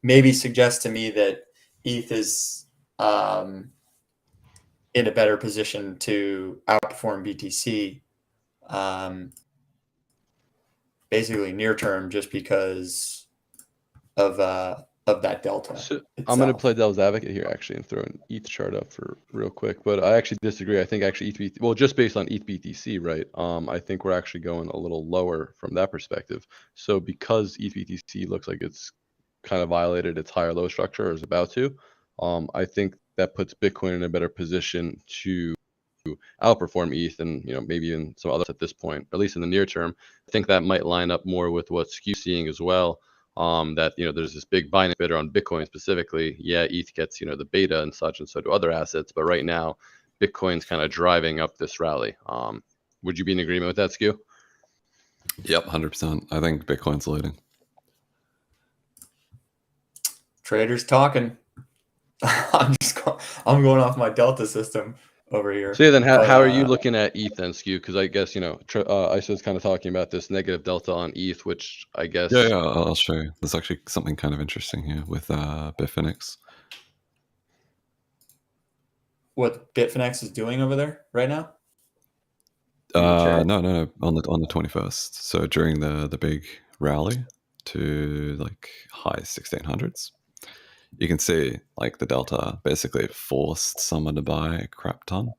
maybe suggest to me that ETH is in a better position to outperform BTC, basically near term, just because of that delta. So I'm going to play devil's advocate here, actually, and throw an ETH chart up for real quick. But I actually disagree. I think actually well, just based on ETH BTC, right? I think we're actually going a little lower from that perspective. So because ETH BTC looks like it's kind of violated its higher low structure, or is about to, I think that puts Bitcoin in a better position to outperform ETH and maybe even some others at this point, at least in the near term. I think that might line up more with what Skew seeing as well. That there's this big buying bidder on Bitcoin specifically. Yeah, ETH gets the beta and such, and so do other assets. But right now, Bitcoin's kind of driving up this rally. Would you be in agreement with that, Skew? Yep, 100%. I think Bitcoin's leading. Traders talking. I'm going off my Delta system over here. So yeah, then how are you looking at ETH then, Skew? Because I guess ISO's kind of talking about this negative delta on ETH, which I guess yeah, I'll show you. There's actually something kind of interesting here with Phemex. What Phemex is doing over there right now? No, on the 21st. So during the big rally to like high 1600s, you can see like the delta basically forced someone to buy a crap ton.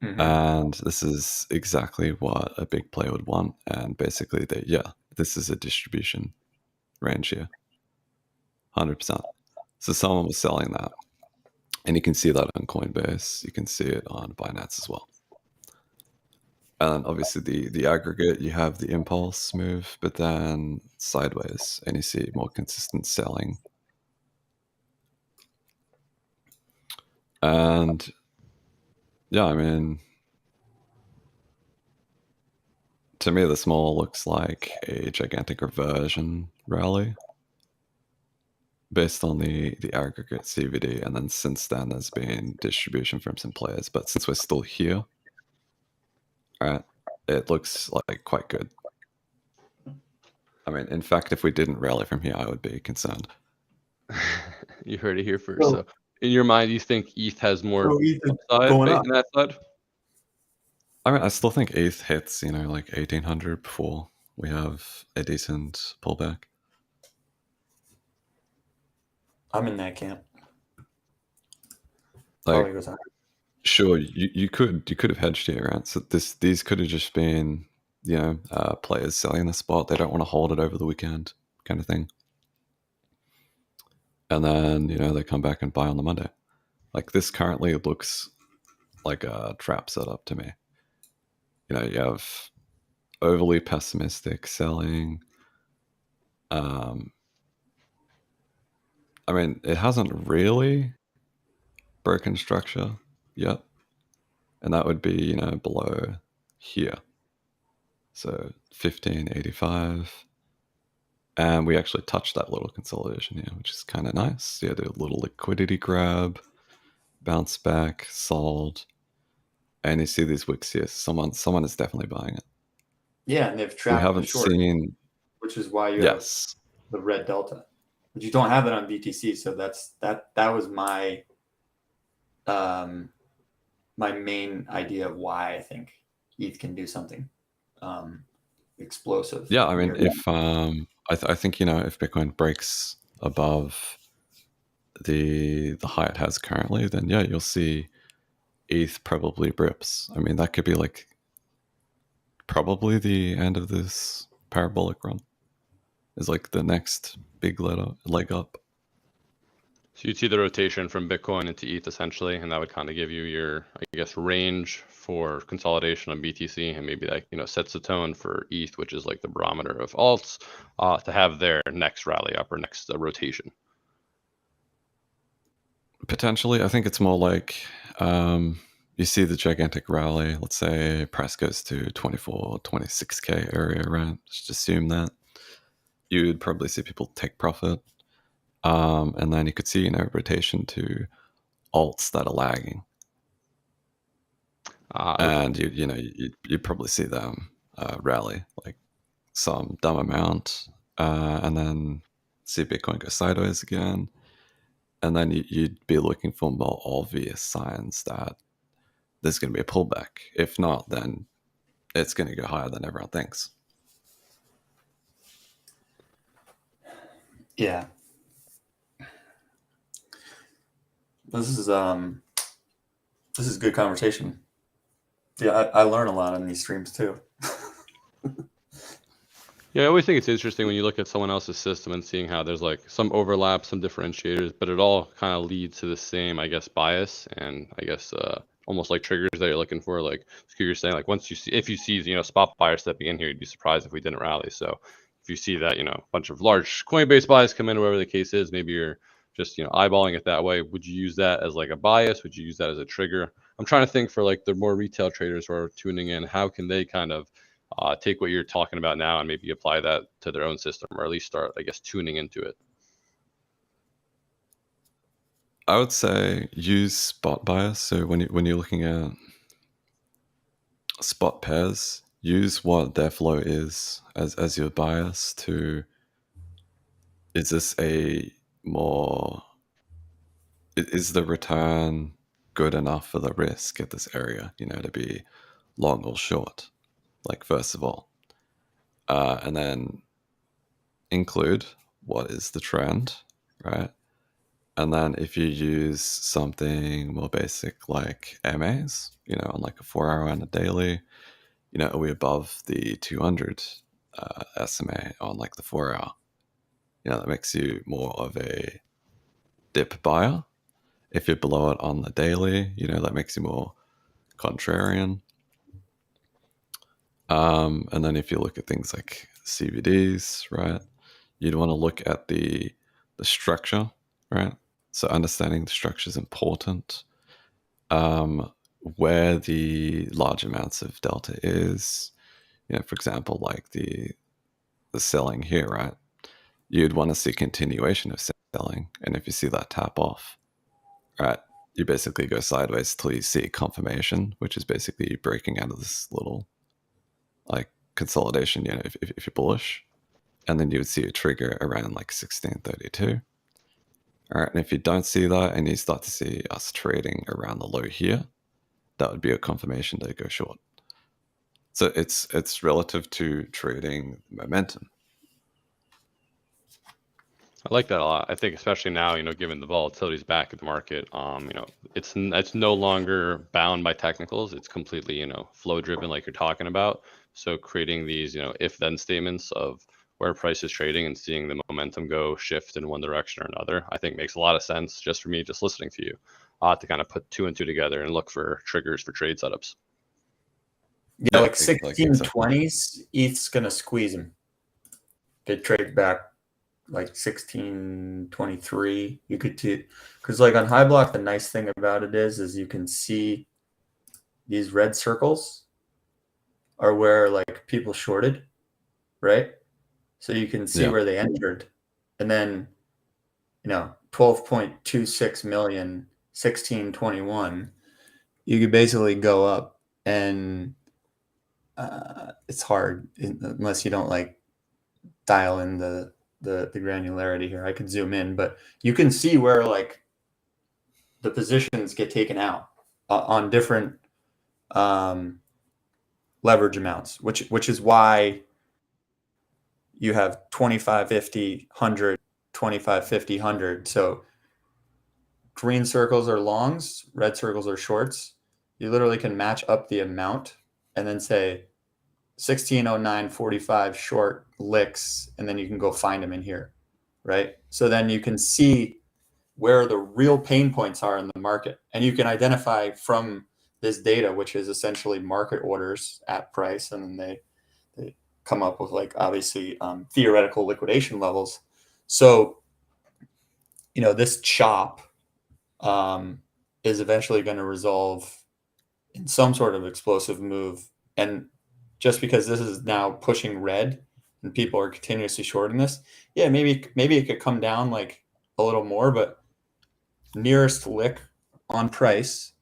Mm-hmm. And this is exactly what a big player would want. And basically this is a distribution range here. 100%. So someone was selling that. And you can see that on Coinbase. You can see it on Binance as well. And obviously the aggregate, you have the impulse move, but then sideways, and you see more consistent selling. And yeah, I mean, to me, the small looks like a gigantic reversion rally based on the aggregate CVD. And then since then, there's been distribution from some players. But since we're still here, right, it looks like quite good. I mean, in fact, if we didn't rally from here, I would be concerned. You heard it here first. So in your mind, you think ETH has more upside in that side? I mean, I still think ETH hits, like 1800 before we have a decent pullback. I'm in that camp. Like, sure, you could have hedged here, right? So these could have just been, players selling the spot. They don't want to hold it over the weekend, kind of thing. And then they come back and buy on the Monday. Like, this currently looks like a trap setup to me. You have overly pessimistic selling. I mean, it hasn't really broken structure yet, and that would be below here. So 1585, and we actually touched that little consolidation here, which is kind of nice. Yeah, do a little liquidity grab, bounce back, sold. And you see these wicks here. Someone is definitely buying it. Yeah, and they've trapped. We haven't seen, which is why you have the red delta, but you don't have it on BTC. So that was my my main idea of why I think ETH can do something explosive. Yeah, I mean, if I think if Bitcoin breaks above the high it has currently, then yeah, you'll see ETH probably rips. I mean, that could be like probably the end of this parabolic run. Is like the next big leg up. So you'd see the rotation from Bitcoin into ETH essentially, and that would kind of give you your, I guess, range for consolidation on BTC, and maybe that, you know, sets the tone for ETH, which is like the barometer of alts, to have their next rally up or next rotation. Potentially, I think it's more like you see the gigantic rally. Let's say price goes to 24, 26K area, right? Just assume that. You'd probably see people take profit. And then you could see, you know, rotation to alts that are lagging. And you'd probably see them rally like some dumb amount, and then see Bitcoin go sideways again. And then you'd be looking for more obvious signs that there's going to be a pullback. If not, then it's going to go higher than everyone thinks. Yeah. This is good conversation. Yeah, I learn a lot on these streams too. Yeah, I always think it's interesting when you look at someone else's system and seeing how there's like some overlap, some differentiators, but it all kind of leads to the same, I guess, bias and I guess almost like triggers that you're looking for. Like Skew, you're saying, like once you see, if you see, you know, spot buyers stepping in here, you'd be surprised if we didn't rally. So if you see that, you know, a bunch of large Coinbase buys come in, whatever the case is, maybe you're just, you know, eyeballing it that way. Would you use that as like a bias? Would you use that as a trigger? I'm trying to think for like the more retail traders who are tuning in, how can they kind of take what you're talking about now and maybe apply that to their own system, or at least start, I guess, tuning into it? I would say use spot bias. So when you're looking at spot pairs, use what their flow is as your bias to, is this a more, is the return good enough for the risk at this area, you know, to be long or short, like first of all. And then include what is the trend, right? And then if you use something more basic like MAs, you know, on like a 4-hour and a daily, you know, are we above the 200 SMA on like the 4-hour? You know, that makes you more of a dip buyer. If you're below it on the daily, you know, that makes you more contrarian. And then if you look at things like CBDs, right, you'd want to look at the structure, right? So understanding the structure is important. Where the large amounts of delta is, you know, for example, like the selling here, right? You'd want to see continuation of selling, and if you see that tap off, right, you basically go sideways till you see confirmation, which is basically you breaking out of this little like consolidation, you know, if you're bullish, and then you would see a trigger around like 1632. All right, and if you don't see that and you start to see us trading around the low here, that would be a confirmation to go short. So it's relative to trading momentum. I like that a lot. I think especially now, you know, given the volatility's back at the market, you know, it's no longer bound by technicals. It's completely, you know, flow driven, like you're talking about. So creating these, you know, if then statements of where price is trading and seeing the momentum go shift in one direction or another, I think makes a lot of sense just for me, just listening to you, to kind of put two and two together and look for triggers for trade setups. Yeah, like 1620s, ETH's gonna squeeze them. It trades back like 1623. You could do, because like on Hyblock, the nice thing about it is you can see these red circles are where like people shorted, right? So you can see where they entered, and then, you know, 12.26 million, 1621. You could basically go up, and it's hard unless you don't like dial in the granularity here. I could zoom in, but you can see where like the positions get taken out on different leverage amounts, which is why you have 25, 50, 100, 25, 50, 100. So green circles are longs, red circles are shorts. You literally can match up the amount and then say 1609.45 short licks, and then you can go find them in here, right? So then you can see where the real pain points are in the market, and you can identify from this data, which is essentially market orders at price, and then they come up with like obviously theoretical liquidation levels. So this chop is eventually going to resolve in some sort of explosive move. And just because this is now pushing red and people are continuously shorting this, yeah, maybe it could come down like a little more, but nearest lick on price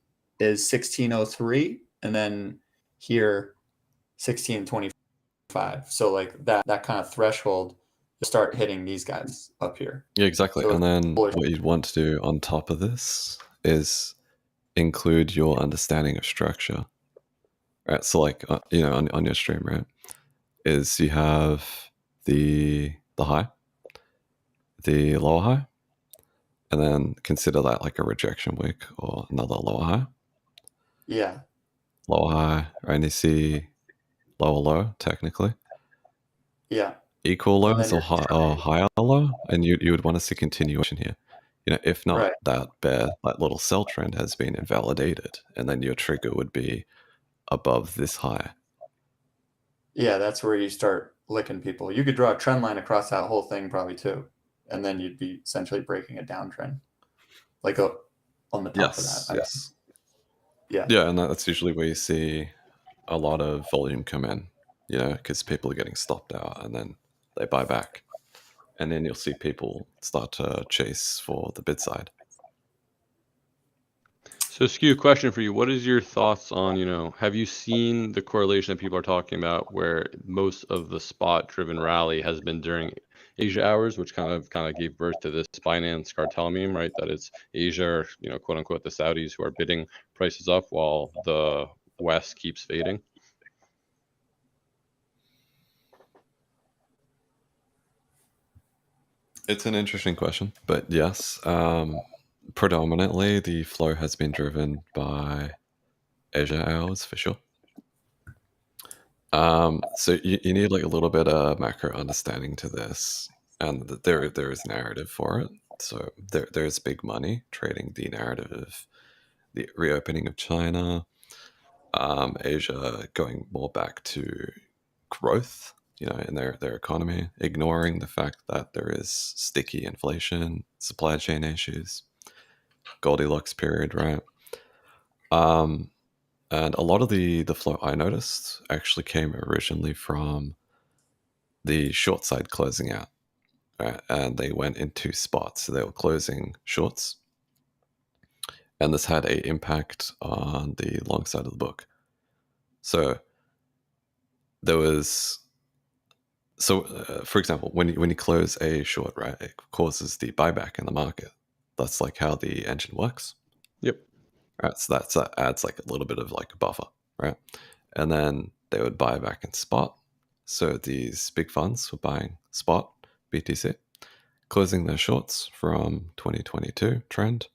is 1603, and then here 1625. So like that kind of threshold, you start hitting these guys up here. Yeah, exactly. So and then bullish. what you'd want to do on top of this is include your understanding of structure. Right. So like, on your stream, right, is you have the high, the lower high, and then consider that like a rejection wick or another lower high. Yeah. Lower high, right? And you see lower low, technically. Yeah. Equal lows or higher low, and you would want to see continuation here. If not, Right. that little sell trend has been invalidated, and then your trigger would be above this high. Yeah, that's where you start licking people. You could draw a trend line across that whole thing probably too, and then you'd be essentially breaking a downtrend, like on the top of that. Yes. Yeah. Yeah, and that's usually where you see a lot of volume come in, because people are getting stopped out, and then they buy back, and then you'll see people start to chase for the bid side. So, Skew, question for you. What is your thoughts on, have you seen the correlation that people are talking about where most of the spot-driven rally has been during Asia hours, which kind of gave birth to this Binance Cartel meme, right? That it's Asia, or, quote unquote, the Saudis who are bidding prices up while the West keeps fading? It's an interesting question, but yes, predominantly the flow has been driven by Asia hours for sure. So you need like a little bit of macro understanding to this, and there is narrative for it. So there's big money trading the narrative of the reopening of China, Asia going more back to growth, in their economy, ignoring the fact that there is sticky inflation, supply chain issues, Goldilocks period, right? And a lot of the flow I noticed actually came originally from the short side closing out, right? And they went into spots, so they were closing shorts, and this had an impact on the long side of the book. So there was, for example, when you close a short, right, it causes the buyback in the market. That's like how the engine works. Yep. Right, so that adds like a little bit of like a buffer, right? And then they would buy back in spot. So these big funds were buying spot BTC, closing their shorts from 2022 trend,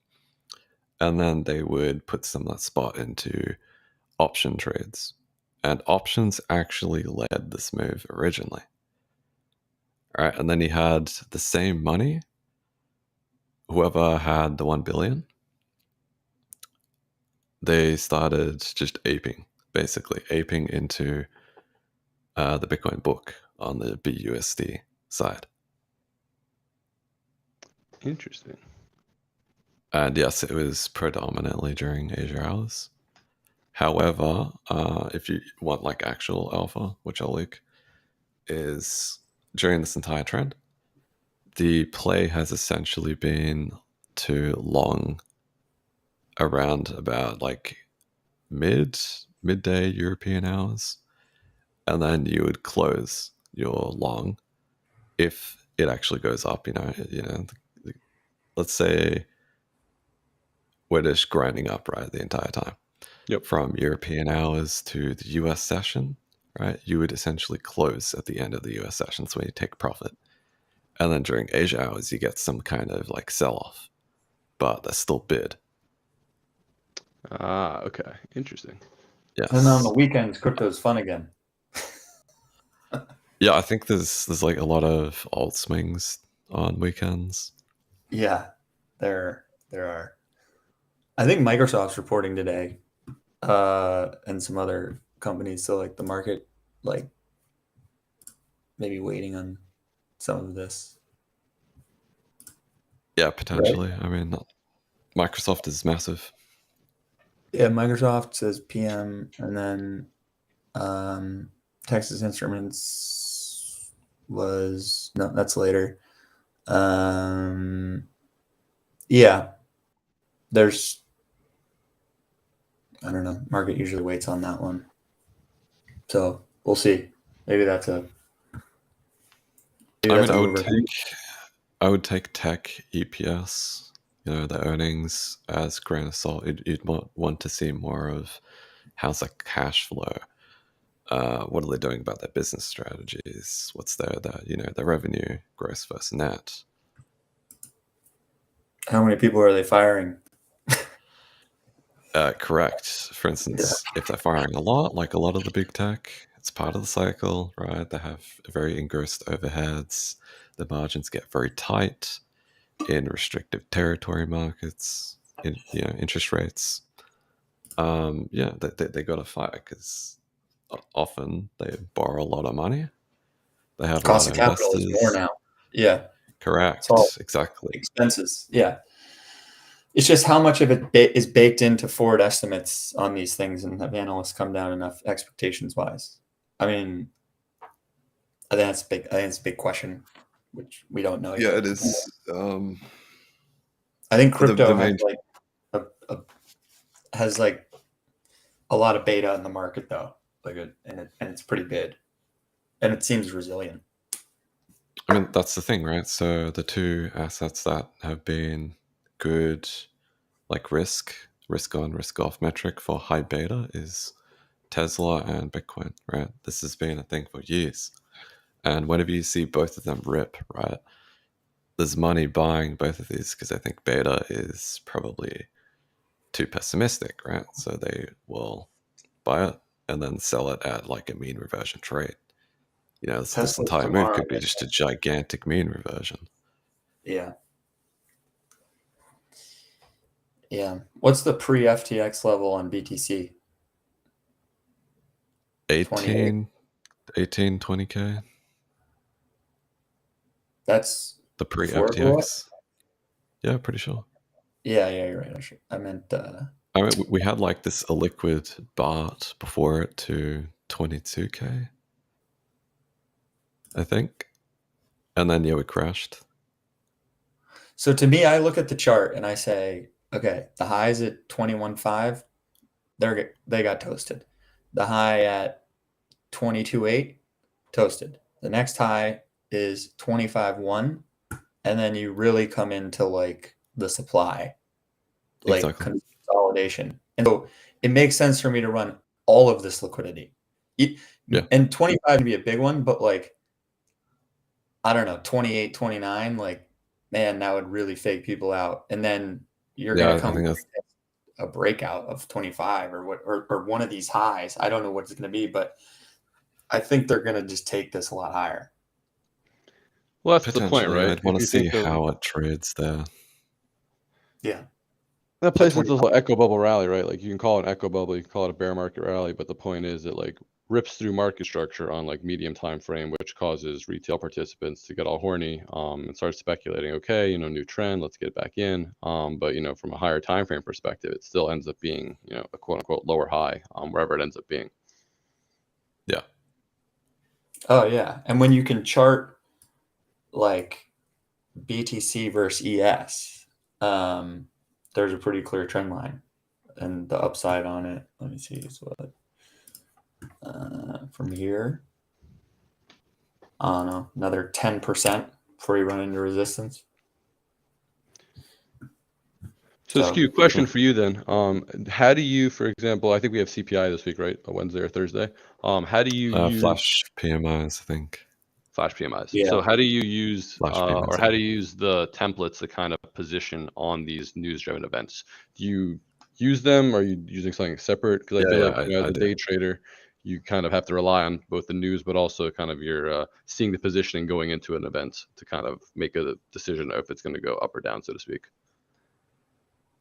and then they would put some of that spot into option trades. And options actually led this move originally. All right, and then you had the same money, whoever had the 1 billion, they started just basically aping into the Bitcoin book on the BUSD side. Interesting. And yes, it was predominantly during Asia hours. However, if you want like actual alpha, which I'll link, is during this entire trend, the play has essentially been to long around about like midday European hours, and then you would close your long if it actually goes up. Let's say we're just grinding up, right, the entire time. Yep. From European hours to the US session, right, you would essentially close at the end of the US session, so when you take profit. And then during Asia hours, you get some kind of like sell-off, but that's still bid. Okay. Interesting. Yes. And on the weekends, crypto's fun again. Yeah, I think there's like a lot of alt swings on weekends. Yeah, there are. I think Microsoft's reporting today, and some other companies. So like the market, like maybe waiting on some of this. Yeah, potentially. I mean, Microsoft is massive. Yeah, Microsoft says PM, and then Texas Instruments was no, that's later. Yeah, there's I don't know. Market usually waits on that one, so we'll see. Maybe that's a. Maybe I that's mean, a mover. I would take tech EPS, the earnings as grain of salt. You'd want to see more of how's the cash flow. What are they doing about their business strategies? What's their revenue, gross versus net? How many people are they firing? Correct. For instance, if they're firing a lot, like a lot of the big tech, it's part of the cycle, right? They have very engrossed overheads. The margins get very tight in restrictive territory markets, in interest rates. They got to fire because often they borrow a lot of money. They have a lot Cost of of capital is more investors. now. Yeah, Correct. it's all Exactly. expenses. Yeah, it's just how much of it is baked into forward estimates on these things, and have analysts come down enough expectations wise? I mean, I think that's big. I think it's a big question, which we don't know Yeah, yet. it is. I think The crypto main has like a lot of beta in the market though, and it's pretty big, and it seems resilient. I mean, that's the thing, right? So the two assets that have been good, like risk on, risk off metric for high beta is Tesla and Bitcoin, right? This has been a thing for years. And whenever you see both of them rip, right, there's money buying both of these because I think beta is probably too pessimistic, right? So they will buy it and then sell it at like a mean reversion trade. This Tesla's entire move tomorrow. could be just a gigantic mean reversion. Yeah. Yeah. What's the pre FTX level on BTC? 18, 20K. That's The pre before it blew up? FTX. Yeah, pretty sure. Yeah, you're right. I meant I mean, we had like this illiquid BART before it to 22K, I think. And then, we crashed. so to me, I look at the chart and I say, okay, the highs at 21.5, they got toasted. The high at 22.8, toasted. The next high is 25.1, and then you really come into like the supply, like Exactly. consolidation. And so it makes sense for me to run all of this liquidity. Yeah. And 25 would be a big one, but like, I don't know, 28, 29, like, man, that would really fake people out. And then you're going to come a breakout of 25 or one of these highs. I don't know what it's going to be, but I think they're going to just take this a lot higher. Well, that's the point, right? I'd want to see how it trades there. Yeah. That plays into the whole echo bubble rally, right? Like you can call it an echo bubble, you can call it a bear market rally, but the point is it like rips through market structure on like medium time frame, which causes retail participants to get all horny and start speculating, okay, new trend, let's get back in. But from a higher time frame perspective, it still ends up being, a quote unquote lower high, wherever it ends up being. Yeah. Oh yeah. And when you can chart like BTC versus ES, there's a pretty clear trend line, and the upside on it, let me see, is what from here, I don't know, another 10% before you run into resistance. So Skew, question for you then. How do you, for example, I think we have CPI this week, right? Wednesday or Thursday. How do you use flash PMIs, I think. Flash PMIs. Yeah. So how do you use PMIs, or how do you use the templates to kind of position on these news driven events? Do you use them? Are you using something separate? Because I feel like as I a do. day trader, you kind of have to rely on both the news, but also kind of your seeing the positioning going into an event to kind of make a decision if it's going to go up or down, so to speak.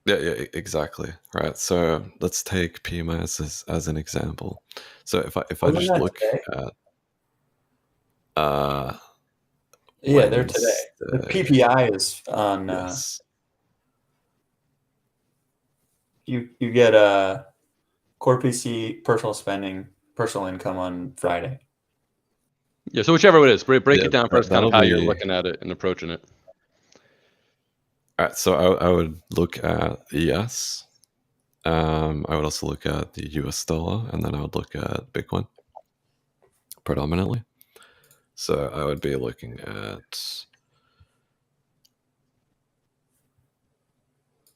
Yeah, exactly. Right. So let's take Phemex as an example. So if I Wasn't just that look today? at Yeah, they're today. The Wednesday, PPI is on. yes, You get core PC, personal spending, personal income on Friday. Yeah, so whichever it is, break yeah, it down first, kind of that'll how you're be looking at it and approaching it. all right. So I would look at ES. I would also look at the US dollar, and then I would look at Bitcoin predominantly. So I would be looking at,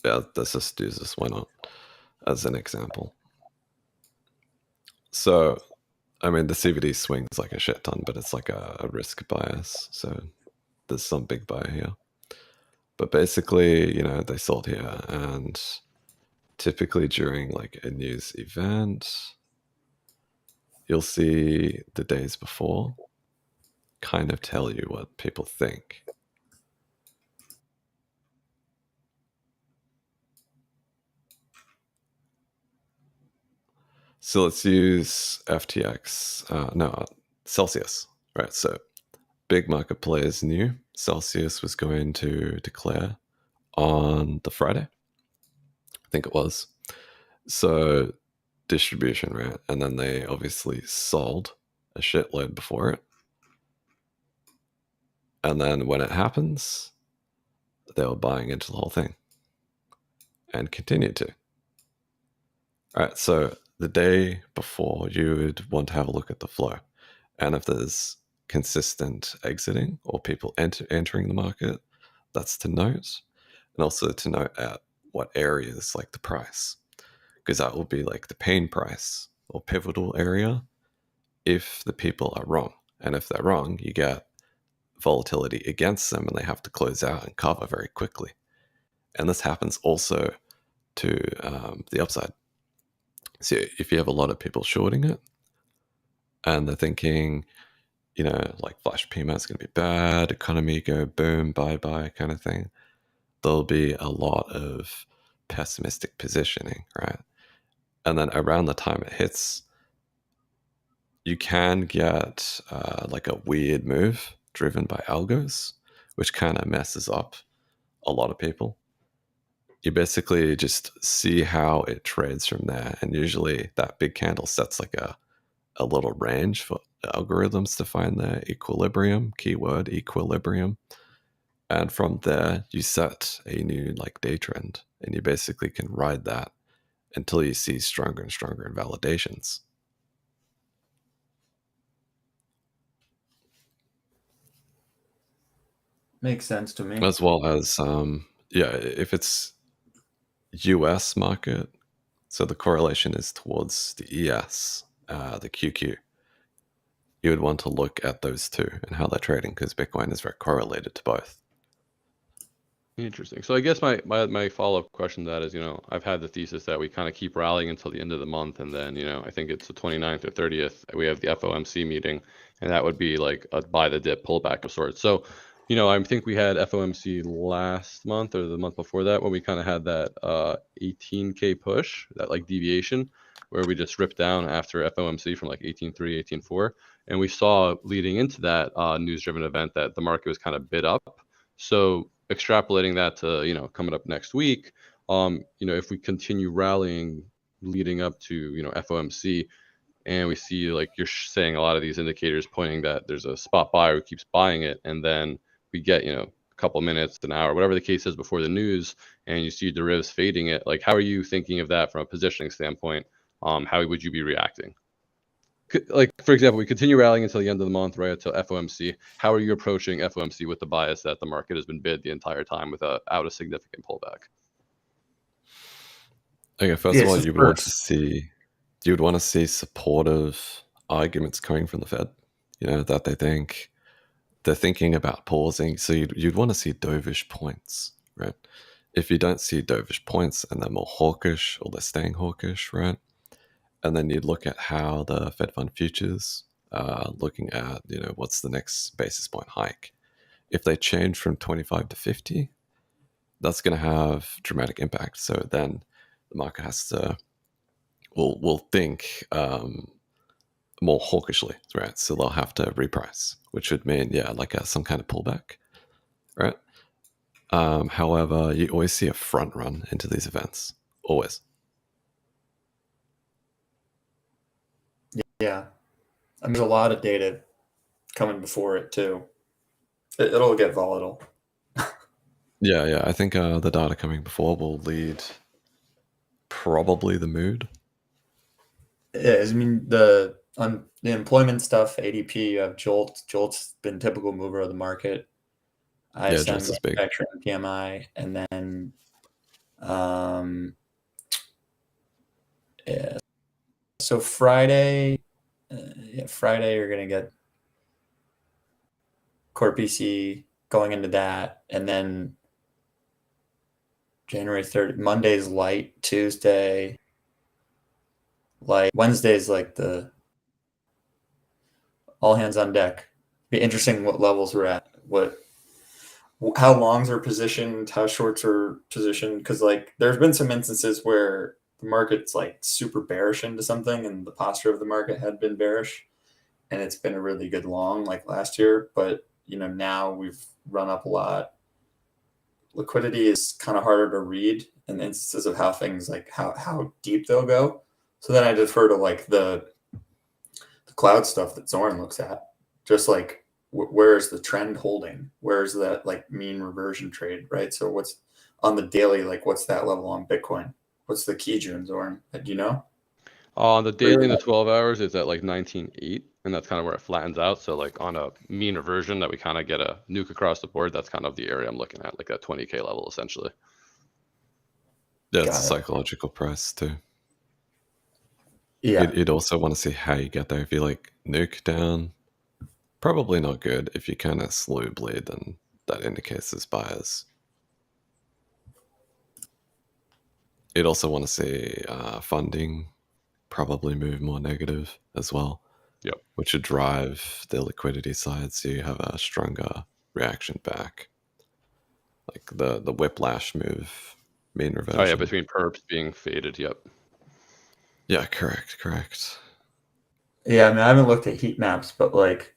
yeah, let's just do this, why not, as an example. So, I mean, the CVD swings like a shit ton, but it's like a risk bias. So there's some big buy here. But basically, they sold here, and typically during like a news event, you'll see the days before kind of tell you what people think. So let's use FTX, no, Celsius, right? So big market players knew Celsius was going to declare on the Friday, I think it was. So distribution, right? And then they obviously sold a shitload before it. And then when it happens, they were buying into the whole thing and continued to. All right, so the day before, you would want to have a look at the flow. And if there's consistent exiting or people entering the market, that's to note. And also to note at what areas, like the price, because that will be like the pain price or pivotal area if the people are wrong. And if they're wrong, you get volatility against them and they have to close out and cover very quickly. And this happens also to the upside. So if you have a lot of people shorting it and they're thinking, like flash PMA is going to be bad, economy go boom, bye kind of thing, there'll be a lot of pessimistic positioning, right? And then around the time it hits, you can get like a weird move driven by algos, which kind of messes up a lot of people. You basically just see how it trades from there. And usually that big candle sets like a little range for algorithms to find their equilibrium, keyword equilibrium. And from there, you set a new like day trend, and you basically can ride that until you see stronger and stronger invalidations. Makes sense to me. As well as, if it's US market, so the correlation is towards the ES, the QQ. You would want to look at those two and how they're trading, because Bitcoin is very correlated to both. Interesting. So I guess my follow-up question to that is, I've had the thesis that we kind of keep rallying until the end of the month, and then, I think it's the 29th or 30th, we have the FOMC meeting, and that would be like a buy the dip pullback of sorts. So, I think we had FOMC last month or the month before that when we kind of had that 18K push, that like deviation, where we just ripped down after FOMC from like 18.3, 18.4. And we saw leading into that news-driven event that the market was kind of bid up. So extrapolating that to, coming up next week, if we continue rallying leading up to, FOMC, and we see, like you're saying, a lot of these indicators pointing that there's a spot buyer who keeps buying it, and then we get, a couple minutes, an hour, whatever the case is before the news, and you see derivatives fading it, like how are you thinking of that from a positioning standpoint? How would you be reacting? Like, for example, we continue rallying until the end of the month, right, until FOMC. How are you approaching FOMC with the bias that the market has been bid the entire time without a significant pullback? Okay, first of all, you would want to see supportive arguments coming from the Fed, that they're thinking about pausing. So you'd want to see dovish points, right? if you don't see dovish points and they're more hawkish or they're staying hawkish, right? And then you look at how the Fed Fund futures are looking at, what's the next basis point hike. If they change from 25 to 50, that's going to have dramatic impact. So then the market has to, will think more hawkishly, right? So they'll have to reprice, which would mean, some kind of pullback, right? However, you always see a front run into these events, always. Yeah. And there's a lot of data coming before it too. It'll get volatile. Yeah. I think the data coming before will lead probably the mood. Yeah, I mean the employment stuff, ADP, you have Jolt. Jolt's been typical mover of the market. ISM, Jolt's is big. manufacturing PMI, and then yeah. So Friday, you're gonna get core PC going into that, and then January 3rd, Monday's light, Tuesday light, Wednesday's like the all hands on deck. Be interesting what levels we're at, how longs are positioned, how shorts are positioned, because like there's been some instances where the market's like super bearish into something and the posture of the market had been bearish and it's been a really good long like last year, but now we've run up a lot. Liquidity is kind of harder to read in the instances of how things like how deep they'll go. So then I defer to like the cloud stuff that Zoran looks at, just like where is the trend holding? Where is that like mean reversion trade, right? So what's on the daily, like what's that level on Bitcoin? What's the key, June, Zoran? Do you know? On the daily and the 12 hours, it's at like 19.8, and that's kind of where it flattens out. So like on a mean reversion that we kind of get a nuke across the board, that's kind of the area I'm looking at, like that 20K level essentially. Yeah, it's a psychological price too. Yeah. You'd also want to see how you get there. If you like nuke down, probably not good. If you kind of slow bleed, then that indicates there's buyers. You'd also want to see funding probably move more negative as well. Yep. Which would drive the liquidity side, so you have a stronger reaction back. Like the whiplash move, mean reversion. Oh yeah, between perps being faded. Yep. Yeah, correct. Yeah, I mean, I haven't looked at heat maps, but like,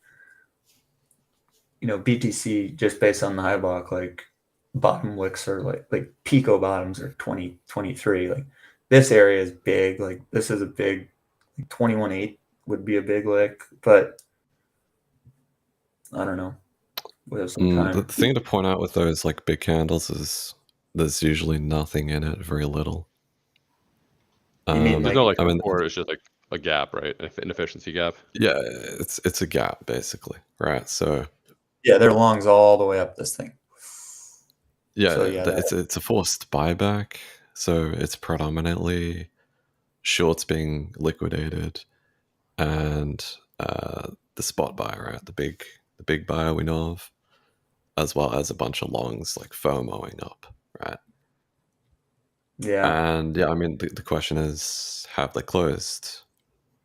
BTC just based on the Hyblock, like bottom wicks are like Pico bottoms are 2023. Like this area is big. Like this is a big, like 21.8 would be a big lick, but I don't know. We have some time. The thing to point out with those like big candles is there's usually nothing in it, very little. You mean there's no like support, it's just like a gap, right? An inefficiency gap. Yeah, it's a gap basically, right? So yeah, they're longs all the way up this thing. Yeah, so, it's a forced buyback, so it's predominantly shorts being liquidated, and the spot buyer, right? The big buyer we know of, as well as a bunch of longs like FOMOing up, right? Yeah. And yeah, I mean the question is, have they closed?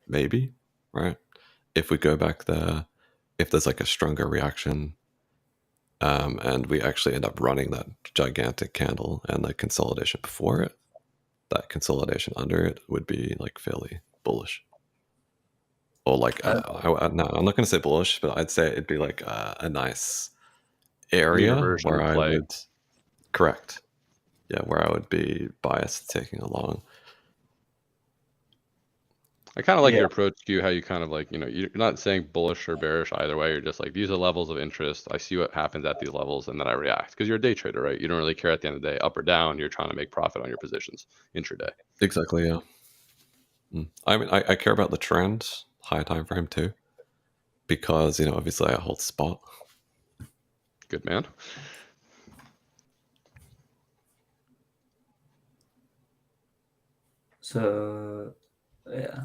Maybe, right? If we go back there, if there's like a stronger reaction. And we actually end up running that gigantic candle and the consolidation before it, that consolidation under it would be like fairly bullish. Or like, no, I'm not going to say bullish, but I'd say it'd be like a nice area where I would, correct. Yeah, where I would be biased taking along. I kind of like your approach to how you kind of like, you're not saying bullish or bearish either way. You're just like, these are levels of interest. I see what happens at these levels and then I react, because you're a day trader, right? You don't really care at the end of the day, up or down. You're trying to make profit on your positions intraday. Exactly. Yeah. I mean, I care about the trend, high time frame too, because, obviously I hold spot. Good man. So, yeah.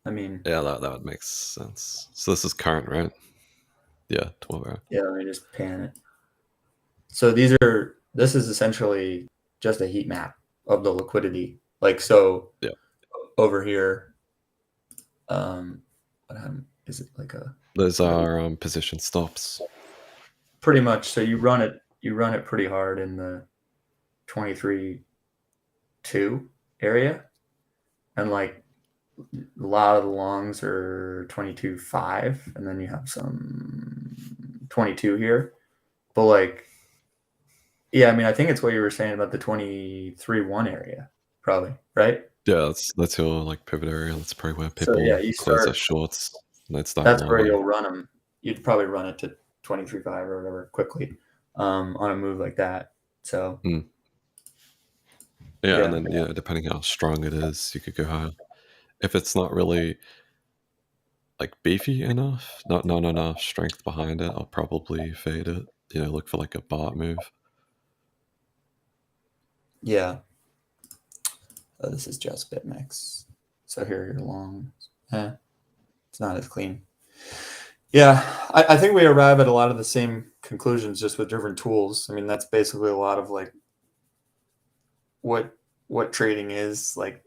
I mean, yeah, that would make sense. So this is current, right? Yeah, 12 hour. Yeah, let me just pan it. So this is essentially just a heat map of the liquidity. Like, so Yeah. over here, is it like a Those are position stops. pretty much? So you run it pretty hard in the 23.2 area, and like a lot of the longs are 22.5, and then you have some 22 here. But like, yeah, I mean, I think it's what you were saying about the 23.1 area, probably, right? Yeah, that's your like pivot area. That's probably where So people yeah, you close their start. shorts and they'd start That's where longer. you'll run them. You'd probably run it to 23.5 or whatever quickly on a move like that. So Yeah, and then depending how strong it is, you could go higher. If it's not really like beefy enough, not enough strength behind it, I'll probably fade it. Look for like a bot move. yeah. This is just BitMEX. So here are your longs. It's not as clean. Yeah, I think we arrive at a lot of the same conclusions, just with different tools. I mean, that's basically a lot of like what trading is like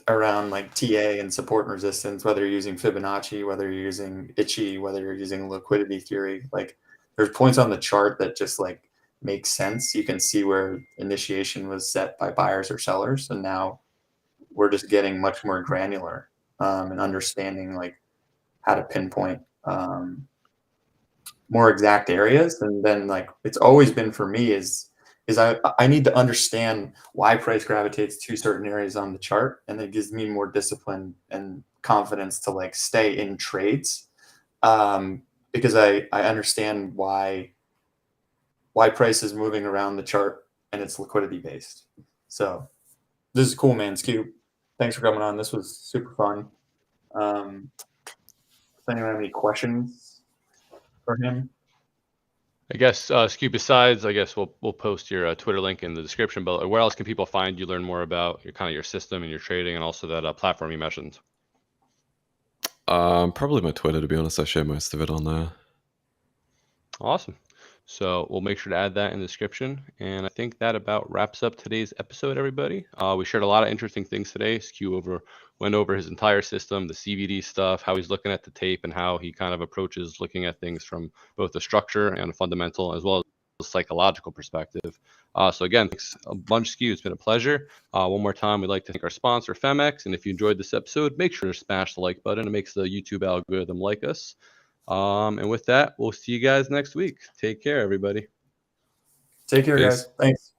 around like TA and support and resistance, whether you're using Fibonacci, whether you're using Itchy, whether you're using liquidity theory. Like, there's points on the chart that just like make sense. You can see where initiation was set by buyers or sellers, and now we're just getting much more granular and understanding like how to pinpoint more exact areas. And then like it's always been for me is I need to understand why price gravitates to certain areas on the chart, and it gives me more discipline and confidence to like stay in trades because I understand why price is moving around the chart and it's liquidity based. So this is cool, man. Skew, thanks for coming on. This was super fun. Does anyone have any questions for him? I guess, Skew, besides, I guess we'll post your Twitter link in the description, but where else can people find you, learn more about your system and your trading, and also that platform you mentioned? Probably my Twitter, to be honest. I share most of it on there. Awesome. So we'll make sure to add that in the description. And I think that about wraps up today's episode, everybody. We shared a lot of interesting things today. Skew went over his entire system, the CVD stuff, how he's looking at the tape, and how he kind of approaches looking at things from both a structure and a fundamental, as well as a psychological perspective. So again, thanks a bunch, Skew. It's been a pleasure. One more time, we'd like to thank our sponsor, Phemex. And if you enjoyed this episode, make sure to smash the like button. It makes the YouTube algorithm like us. And with that, we'll see you guys next week. Take care, everybody. Take care, Peace. guys. Thanks.